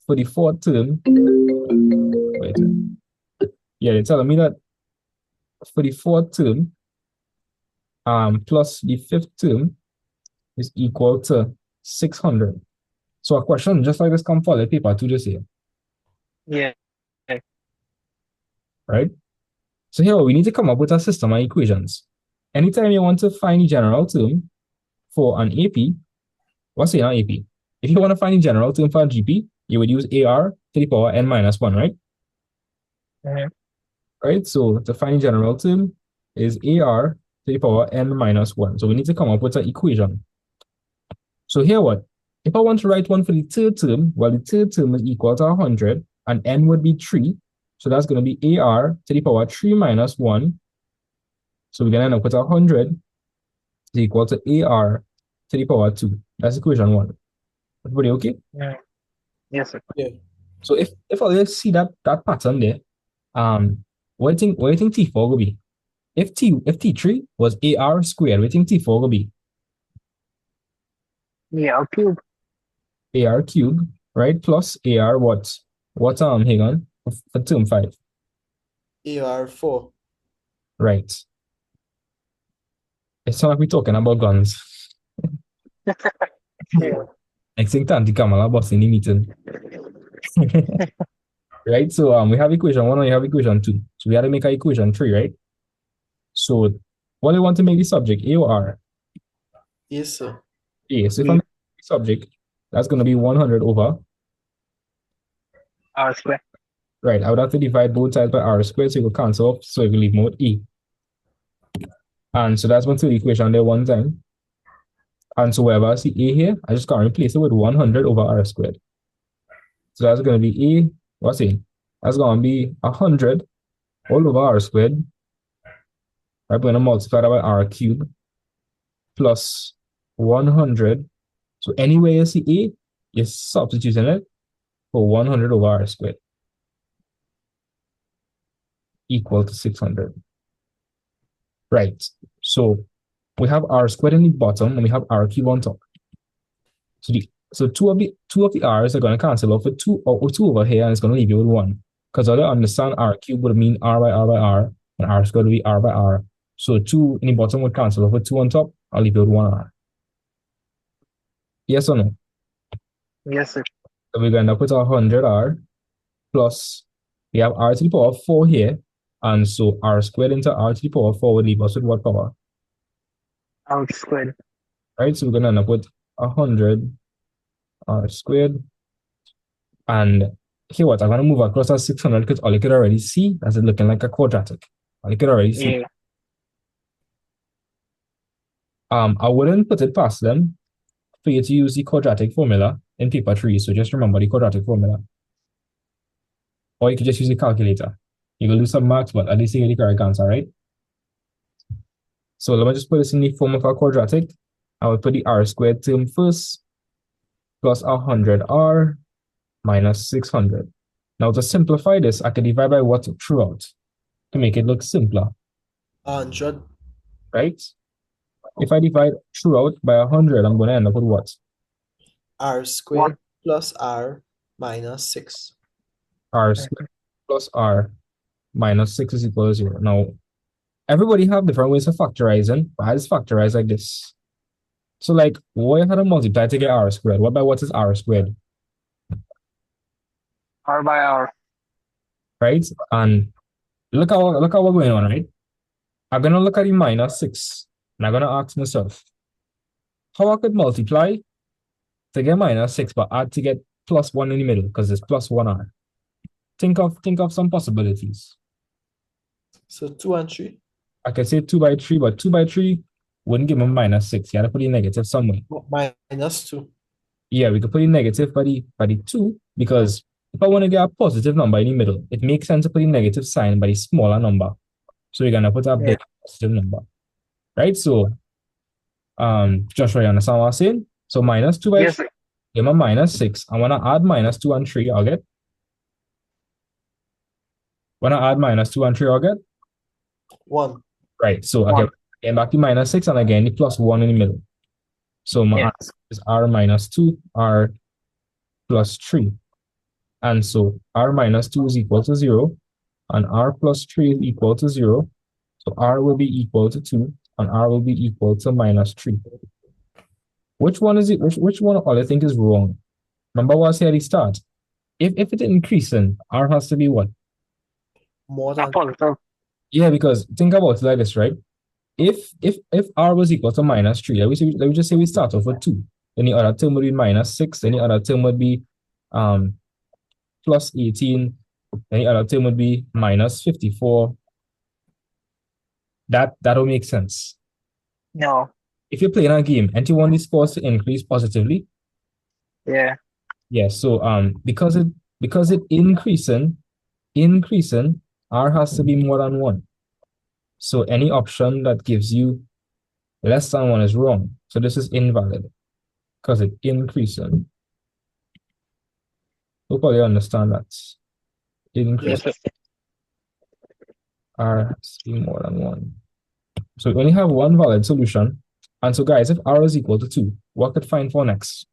for the fourth term, wait, yeah, they're telling me that for the fourth term, plus the fifth term is equal to 600. So a question just like this come for the paper to this here, Yeah. right? So here we need to come up with a system of equations. Anytime you want to find the general term for an AP, what's an AP? If you want to find the general term for a GP, you would use AR to the power n minus 1, right? Mhm. Right? So to find the general term is AR to the power n minus 1. So we need to come up with an equation. So here what? If I want to write one for the third term, well, the third term is equal to 100, and n would be 3. So that's going to be AR to the power 3 minus 1. So we're going to end up with 100 is equal to AR to the power 2. That's equation 1. Everybody okay? Mm. Yes, sir. Yeah. So if I see that pattern there, what do you think T4 will be? If T3 was AR squared, what do you think T4 will be? Yeah, cube. AR cubed, right? Plus AR what? What hang on for term 5. AR 4. Right. It's not like we're talking about guns. Yeah. Next thing, Tanti Kamala boss in the meeting. Right? So we have equation one and we have equation two. So we have to make a equation three, right? So what do you want to make the subject? A or R? Yes, sir. A. So if I'm making the subject, that's going to be 100 over. R square. Right. I would have to divide both sides by R squared, so it will cancel off. So it will leave me with E. And so that's going to the equation there one time. And so wherever I see A here, I just got to replace it with 100 over R squared. So that's going to be A, what's A? That's going to be 100 all over R squared. I'm going to multiply that by R cubed plus 100. So anywhere you see A, you're substituting it for 100 over R squared equal to 600. Right. So we have R squared in the bottom and we have R cubed on top. So two of the R's are going to cancel off with two over here, and it's going to leave you with one. Because I don't understand R cubed would mean R by R by R, and R squared would be R by R. So two in the bottom would cancel off with two on top. I'll leave you with one R. Yes or no? Yes, sir. So we're going to put 100R plus, we have R to the power of 4 here, and so R squared into R to the power of 4 would leave us with what power? R squared. Right, so we're going to end up with 100 R squared. And here what, I'm going to move across that 600 because all you could already see that's it looking like a quadratic. All you could already see. Yeah. I wouldn't put it past them for you to use the quadratic formula in paper 3. So just remember the quadratic formula. Or you could just use the calculator. You can do some maths, but at least you get the correct answer, right? So let me just put this in the form of a quadratic. I will put the R squared term first, plus 100R minus 600. Now to simplify this, I can divide by what throughout to make it look simpler, 100. right? If I divide throughout by 100, I'm going to end up with what? R squared plus R minus 6. R squared plus R minus 6 is equal to 0. Now, everybody have different ways of factorizing, but I just factorize like this. So like, what if I multiply to get R squared? What by what is R squared? R by R. Right? And look at what's going on, right? I'm gonna look at the minus 6, and I'm gonna ask myself, how I could multiply to get minus 6, but add to get plus 1 in the middle, because it's plus 1R. Think of some possibilities. So 2 and 3. I could say 2 by 3, but 2 by 3 wouldn't give me minus 6. You had to put the negative somewhere. Minus 2. Yeah, we could put the negative by the 2, because if I want to get a positive number in the middle, it makes sense to put the negative sign by the smaller number. So we're gonna put a big positive number. Right? So Joshua, you understand what I'm saying? So minus 2 by 3, give me minus 6. I want to add minus 2 and 3, I'll get. When I add minus 2 and 3, I'll get 1. right. So I get back to minus 6 and again the plus 1 in the middle. So my answer is R minus 2, R plus 3. And so R minus 2 is equal to 0, and R plus 3 is equal to 0. So R will be equal to 2, and R will be equal to minus 3. Which one is it? Which one all I think is wrong? Remember what I said at the start? If it increasing, R has to be what? More than Yeah, because think about it like this, right? If R was equal to minus 3, let me just say we start off with 2. Then the other term would be minus 6, then the other term would be plus 18, then the other term would be minus 54. That will make sense. No. If you're playing a game and you want the scores to increase positively, Yeah. yeah, so because it increasing, R has to be more than 1. So any option that gives you less than 1 is wrong. So this is invalid because it increasing. Hope you understand that. Increase. Yes. R has to be more than 1. So we only have one valid solution. And so guys, if R is equal to 2, what could find for next?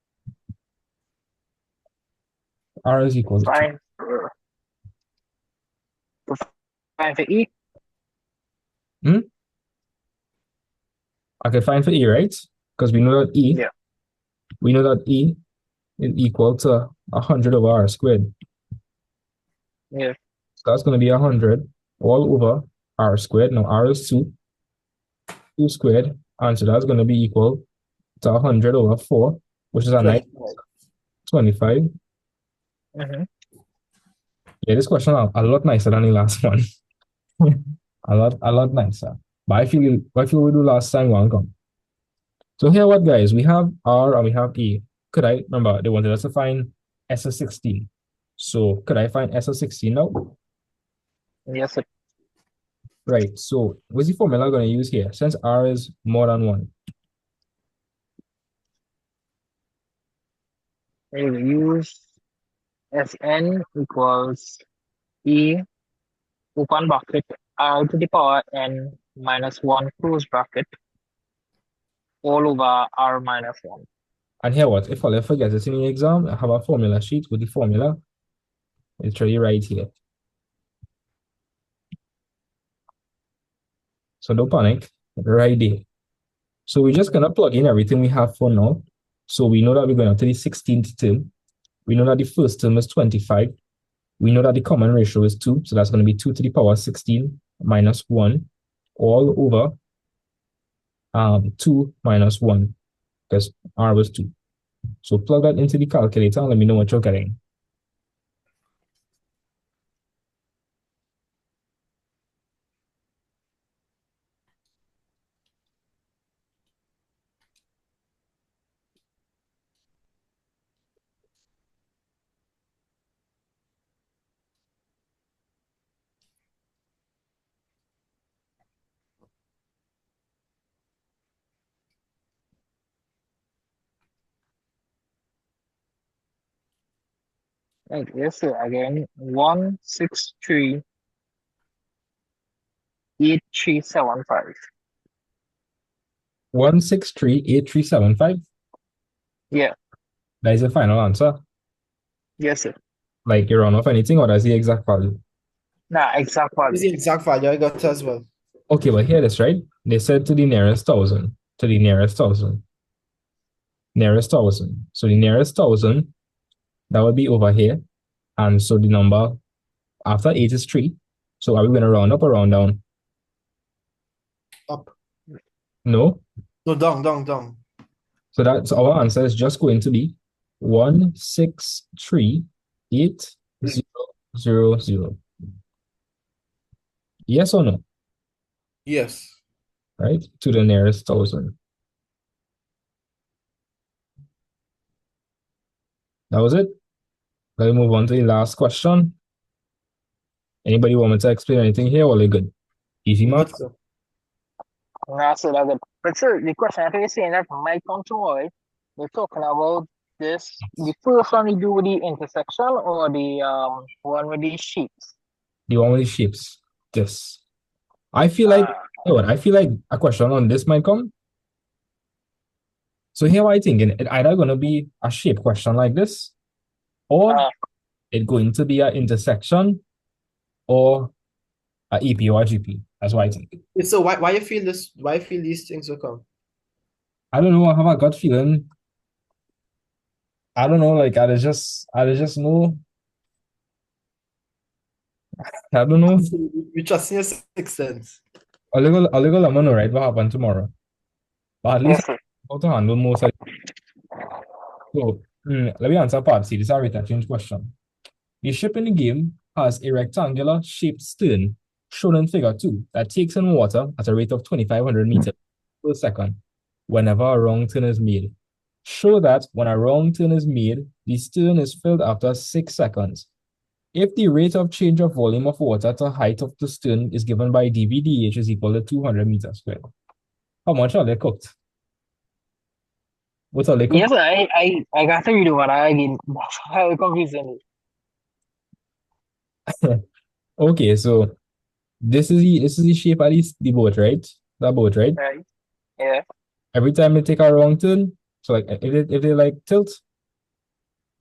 R is equal to 2. Find for E. I can find for E, right? Because we know that Yeah. E is equal to 100 over R squared. Yeah. So that's going to be 100 all over R squared. Now R is 2 squared. And so that's going to be equal to 100 over 4, which is a nice 25. Mm-hmm. Yeah, this question a lot nicer than the last one. a lot nicer. But I feel we do last time one come. So here what guys, we have R and we have E. Could I remember they wanted us to find S of 16. So could I find S of 16 now? Yes, sir. Right. So what's the formula I'm going to use here? Since R is more than 1. We will use Sn equals E open bracket R to the power n minus 1 close bracket all over R minus 1. And here what? If I'll forget this in the exam, I have a formula sheet with the formula. It's really right here. So don't panic. Right there. So we're just gonna plug in everything we have for now. So we know that we're going up to the 16th term. We know that the first term is 25. We know that the common ratio is 2. So that's going to be 2 to the power 16 minus 1 all over 2 minus 1 because R was 2. So plug that into the calculator and let me know what you're getting. Right, yes, sir. Again, 1638375. 1638375. Yeah, That is the final answer. yes, sir. Like you run off anything, or that's the exact value? Nah, exact This value. is the exact value I got as well. Okay, but here this, right? They said to the nearest thousand. To the nearest thousand. Nearest thousand. So the nearest thousand, that would be over here. And so the number after 8 is 3. So are we going to round up or round down? Up. No. No, down. So that's our answer is just going to be 1638000. Yes or no? Yes. Right? To the nearest thousand. That was it. Let me move on to the last question. Anybody want me to explain anything here or are they good? Easy math? Good, sir. Nah, so that's it. But sir, the question I think is saying that might come tomorrow. We're talking about this. The first one we do with the intersection or the one with the sheets. The one with the shapes. This. I feel like, you know what, I feel like a question on this might come. So here what I thinking, it either gonna be a shape question like this, or it's going to be an intersection or a EP or a GP. That's what I think. So why you feel this? Why you feel these things will come? I don't know, I have a gut feeling. I don't know, like I just know. I don't know. You trust in your sixth sense. A little let me know, right, what happened tomorrow. But at least Yes, sir. how to handle most of it. So let me answer part C. This is a rate change question. The ship in the game has a rectangular shaped stern shown in figure 2 that takes in water at a rate of 2,500 meters per second whenever a wrong turn is made. Show that when a wrong turn is made, the stern is filled after 6 seconds. If the rate of change of volume of water to height of the stern is given by dVdh is equal to 200 meters squared. How much are they cooked? What are they cooked? Yes, sir. I got to read what I again. That's how confusing. Okay, so this is the shape of the boat, right? The boat, right? Right. Yeah. Every time they take a wrong turn, so like if they like tilt,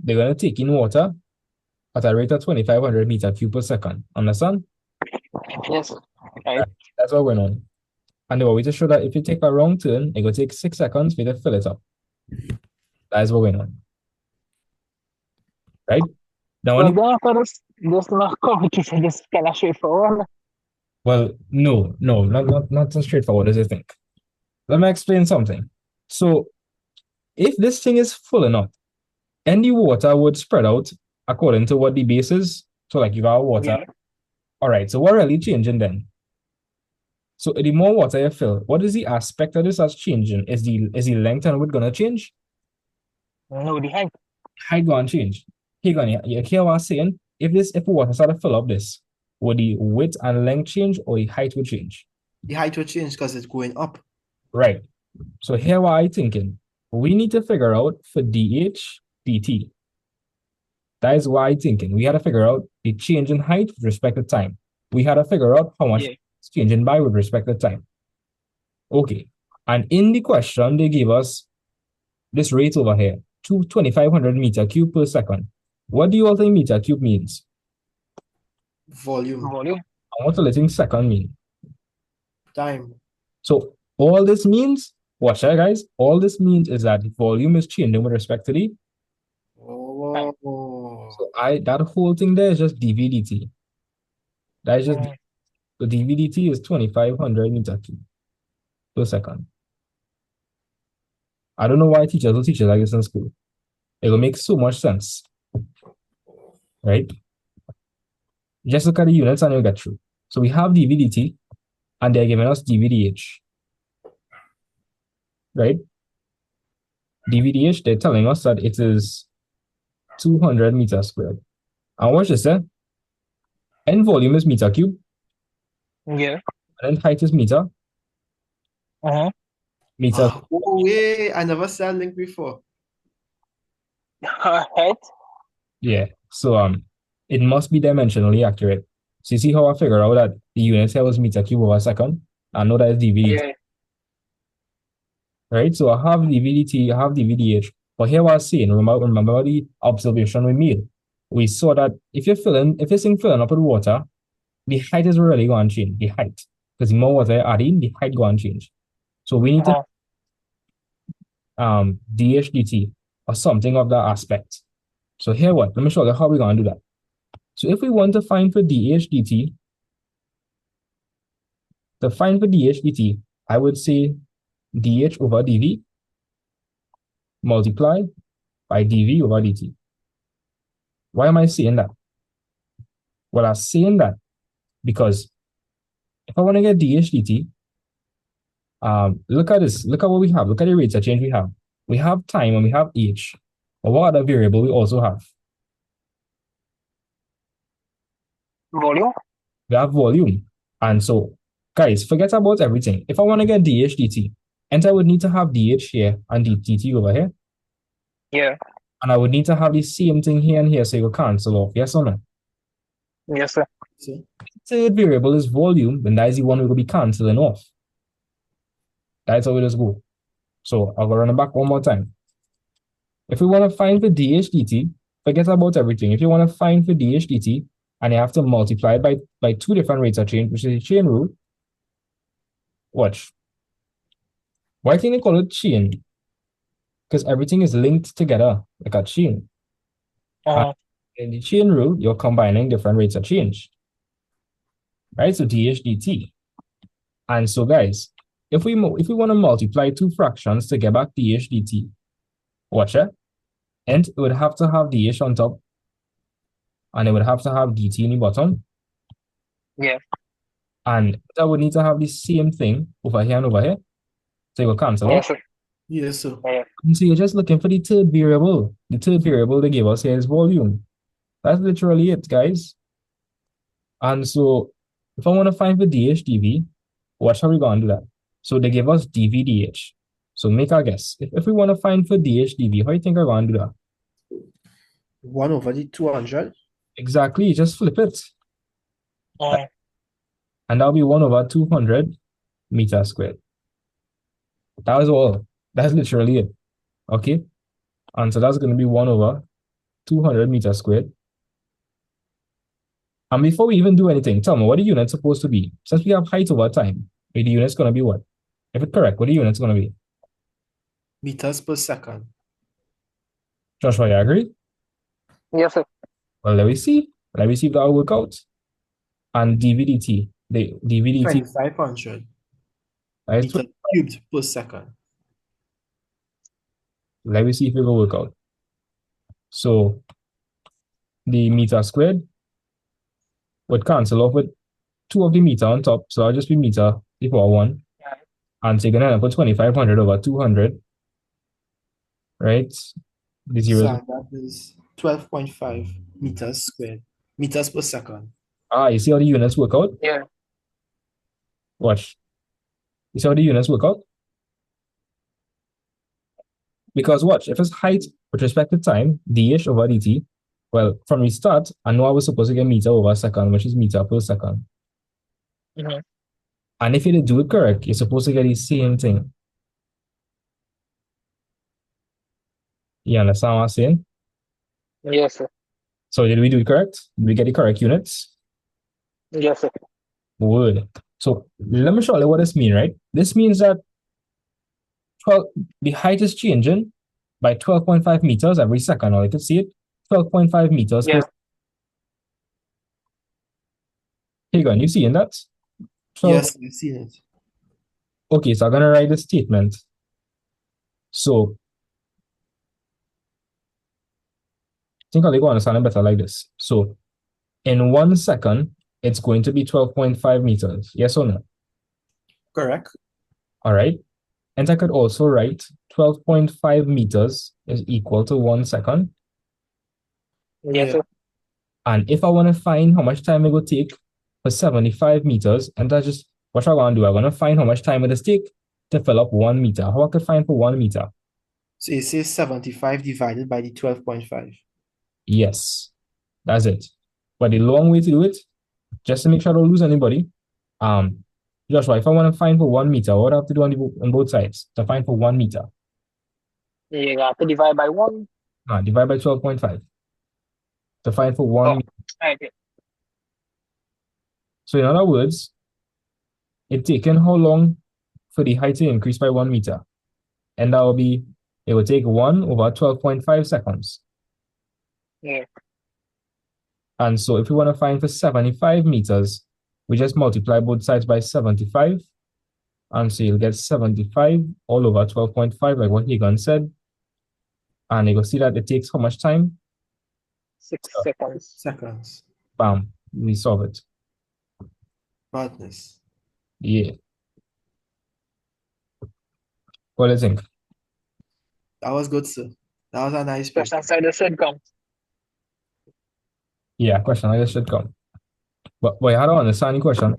they're gonna take in water at a rate of 2,500 meter cube per second. Understand? Yes, sir. Right. That's what's going on. And they always show that if you take a wrong turn, it will take 6 seconds for you to fill it up. That is what we're on. Right? Now, Well, then after this not complicated, this kind of straightforward. well, no, not so straightforward as you think. Let me explain something. So, if this thing is full enough, any water would spread out according to what the base is. So, like you got water. Yeah. All right. So, what really changing then? So, the more water you fill, what is the aspect of this that's changing? Is the length and width gonna change? No, the height. Height gonna change. Hey, gonna you hear what I'm saying? If water started to fill up this, would the width and length change or the height would change? The height will change because it's going up. Right. So here what I thinking. We need to figure out for dH dt. That is why I thinking. We had to figure out the change in height with respect to time. We had to figure out how much it's changing by with respect to time. Okay. And in the question, they gave us this rate over here, 2,500 meter cube per second. What do you all think meter cube means? Volume. Volume. And what do you think second mean? Time. So all this means, watch that guys, all this means is that the volume is changing with respect to the. Oh. So that whole thing there is just dVdt. That is just the dVdt is 2,500 meter cube per second. I don't know why teachers will teach it like this in school. It will make so much sense. Right? Just look at the units and you'll get through. So we have dVdt and they're giving us dVdh. Right? dVdh, they're telling us that it is 200 meters squared. And watch this, eh? N volume is meter cube. Yeah. And then height is meter. Meter. Oh, wait. I never saw a link before. Height. Yeah. So it must be dimensionally accurate. So you see how I figure out that the unit here was meter cube over second? I know that is dVdt. Yeah. Right? So I have dVdt, I have dVdh. But here what I was saying, remember the observation we made. We saw that if you're filling up with water, the height is really going to change. The height. Because the more water you add in, the height going to change. So we need to dH dt or something of that aspect. So here what? Let me show you how we're going to do that. So if we want to find for dH dt, to find for dH dt, I would say dH over dV multiplied by dV over dt. Why am I saying that? Well, I'm saying that because if I want to get dH dt, look at this. Look at what we have. Look at the rates of change we have. We have time and we have h. But what other variable we also have? Volume. We have volume. And so, guys, forget about everything. If I want to get dH dt, and I would need to have dH here and dt over here. Yeah. And I would need to have the same thing here and here so you will cancel off. Yes or no? Yes, sir. See? Third variable is volume, and that is the one we will be canceling off. That's how we just go. So I'll go run it back one more time. If we want to find the dH dt, forget about everything. If you want to find the dH dt, and you have to multiply it by two different rates of change, which is the chain rule, watch. Why can you call it chain? Because everything is linked together like a chain. In the chain rule, you're combining different rates of change. Right? So dH dt. And so guys, if we want to multiply two fractions to get back dH dt, watch it. And it would have to have dH on top. And it would have to have dt in the bottom. Yeah. And that would need to have the same thing over here and over here. So it will cancel out. Yes, sir. Yes, sir. And so you're just looking for the third variable. The third variable they gave us here is volume. That's literally it, guys. And so if I want to find the dH dV, watch how we're going to do that. So they give us dV dH. So make our guess. If we want to find for dH dV, how do you think we're going to do that? 1 over the 200. Exactly, just flip it. And that'll be 1 over 200 meters squared. That was all. That's literally it. Okay? And so that's going to be 1 over 200 meters squared. And before we even do anything, tell me, what are units supposed to be? Since we have height over time, the unit's going to be what? If it's correct, what the unit's going to be? Meters per second. Joshua, you agree? Yes, sir. Well, let me see. Let me see if that will work out. And DVDT. The DVDT 2,500 right? meters cubed per second. Let me see if it will work out. So the meter squared would cancel off with 2 of the meter on top. So I'll just be meter to the power 1. Yeah. And so you're going to put 2,500 over 200. Right? The So zeros. that is 12.5 meters squared. Meters per second. You see how the units work out? Yeah. Watch. You see how the units work out? Because watch, if it's height with respect to time, d-ish over dt, well, from the start, I know I was supposed to get meter over second, which is meter per second. Mm-hmm. And if you do it correct, you're supposed to get the same thing. You understand what I'm saying? Yes, sir. So did we do it correct? Did we get the correct units? Yes, sir. Good. So let me show you what this means, right? This means that the height is changing by 12.5 meters every second, or you can see it, 12.5 meters per Yeah. second. Hagan, you seeing that? 12. Yes, I've seen it. Okay, so I'm gonna write the statement. So I think I'll go understand it better like this. So in 1 second, it's going to be 12.5 meters. Yes or no? Correct. All right. And I could also write 12.5 meters is equal to 1 second. Yes, Yeah. sir. And if I want to find how much time it will take for 75 meters, and that's just what I'm going to do. I'm going to find how much time it will take to fill up 1 meter. How I could find for 1 meter? So it says 75 divided by the 12.5. Yes, that's it. But the long way to do it, just to make sure I don't lose anybody, Joshua, if I want to find for 1 meter, what do I have to do on both sides to find for 1 meter? You have to divide by 1. Divide by 12.5 to find for 1 meter. Okay. So in other words, it's taken how long for the height to increase by 1 meter? And that will be, it will take 1 over 12.5 seconds. Yeah. And so if we want to find for 75 meters, we just multiply both sides by 75. And so you'll get 75 all over 12.5, like what Hagan said. And you will see that it takes how much time? 6 seconds. Seconds. Bam, we solve it. Madness. Yeah. What do you think? That was good, sir. That was a nice paper. Question side should come. Yeah, question like this should come. But you had to understand the question,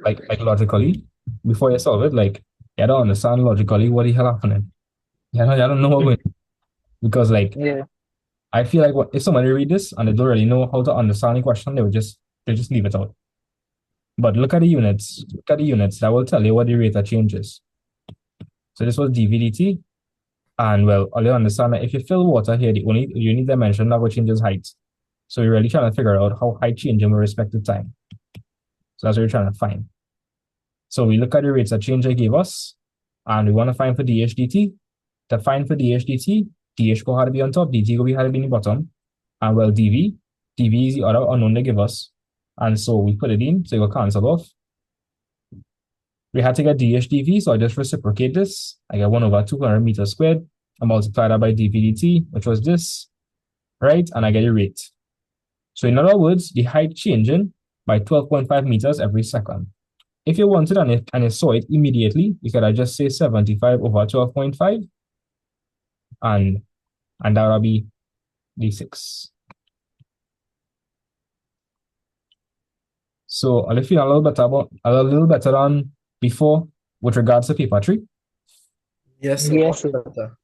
like logically, before you solve it, like you had to understand logically what the hell happening. You don't know what going on. Because like Yeah. I feel like if somebody read this and they don't really know how to understand the question, they just leave it out. But look at the units. Look at the units. That will tell you what the rate of change is. So this was dVdt. And well, all you understand that if you fill water here, the only unit dimension that will change is height. So you're really trying to figure out how height changes with respect to time. So that's what you're trying to find. So we look at the rates of change they gave us, and we want to find for dH dt. To find for dH dt, dH go have to be on top, dt go have to be in the bottom. And well, dv is the other unknown they give us. And so we put it in, so it will cancel off. We had to get dH dv, so I just reciprocate this. I get 1 over 200 meters squared. I multiply that by dv dt, which was this, right? And I get a rate. So in other words, the height changing by 12.5 meters every second. If you wanted and you saw it immediately, you could just say 75 over 12.5, and that will be d6. So I'll feel a little better than before with regards to paper 3. Yes, sir. Yes, Much sir. better.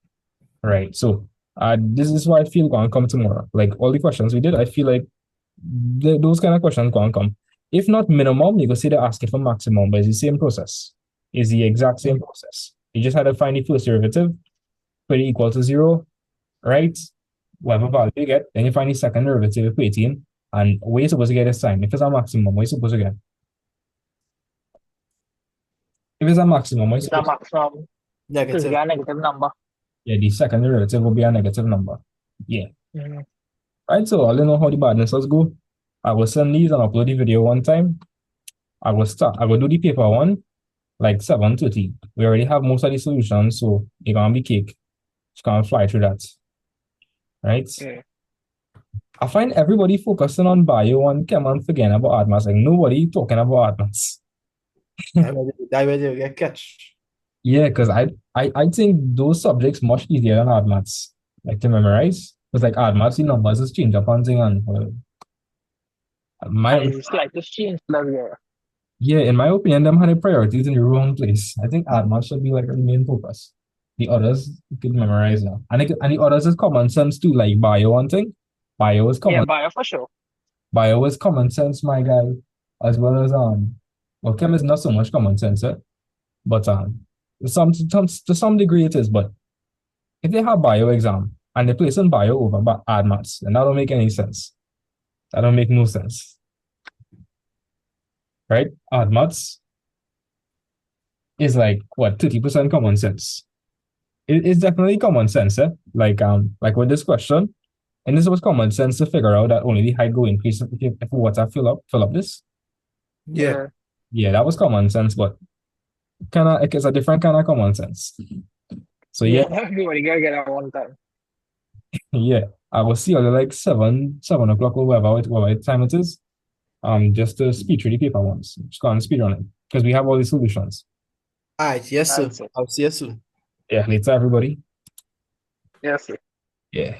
Right. So this is why I feel going to come tomorrow. Like all the questions we did, I feel like those kind of questions going to come. If not minimum, you can say they're asking for maximum, but it's the same process. It's the exact same process. You just had to find the first derivative, put it equal to 0, right? Whatever value you get, then you find the second derivative equating, and what you're supposed to get this time. If it's a maximum, what you're supposed to get? If it's a maximum, I It's a suppose, maximum. So it's Negative. a negative number. yeah, the second derivative will be a negative number. Yeah. Mm-hmm. Right, so I'll know how the badnesses go. I will send these and upload the video one time. I will do the paper one, like 7:30. We already have most of the solutions, so you're gonna be cake. Just gonna fly through that. Right? Yeah. I find everybody focusing on bio and chem and forgetting about art maths. Like nobody talking about art maths. That way they get catch. Yeah, because I think those subjects much easier than art maths, like to memorize. Because like art maths, the numbers is change up and thing and my And it's like the change level. Yeah. yeah, in my opinion, them had their priorities in the wrong place. I think art maths should be like the main focus. The others you could memorize now. And the others is common sense too, like bio one thing. Bio is Yeah, common bio for sure. bio is common sense, my guy, as well as well, chem is not so much common sense, but to some degree it is. But if they have bio exam and they place in bio over but art maths, then that don't make any sense. That don't make no sense, right? Art maths is like what 30% common sense. It's definitely common sense, eh? Like with this question, and this was common sense to figure out that only the height go increase if water fill up this. Yeah. Yeah, that was common sense, but it's a different kind of common sense. So Yeah, yeah, everybody gotta get at one time. yeah. I will see you at like 7 o'clock or whatever time it is. Just to speed through the paper once. Just go and speed on it. Because we have all the solutions. All right. Yes, sir. That's it. I'll see you soon. Yeah, later everybody. Yes. Yeah.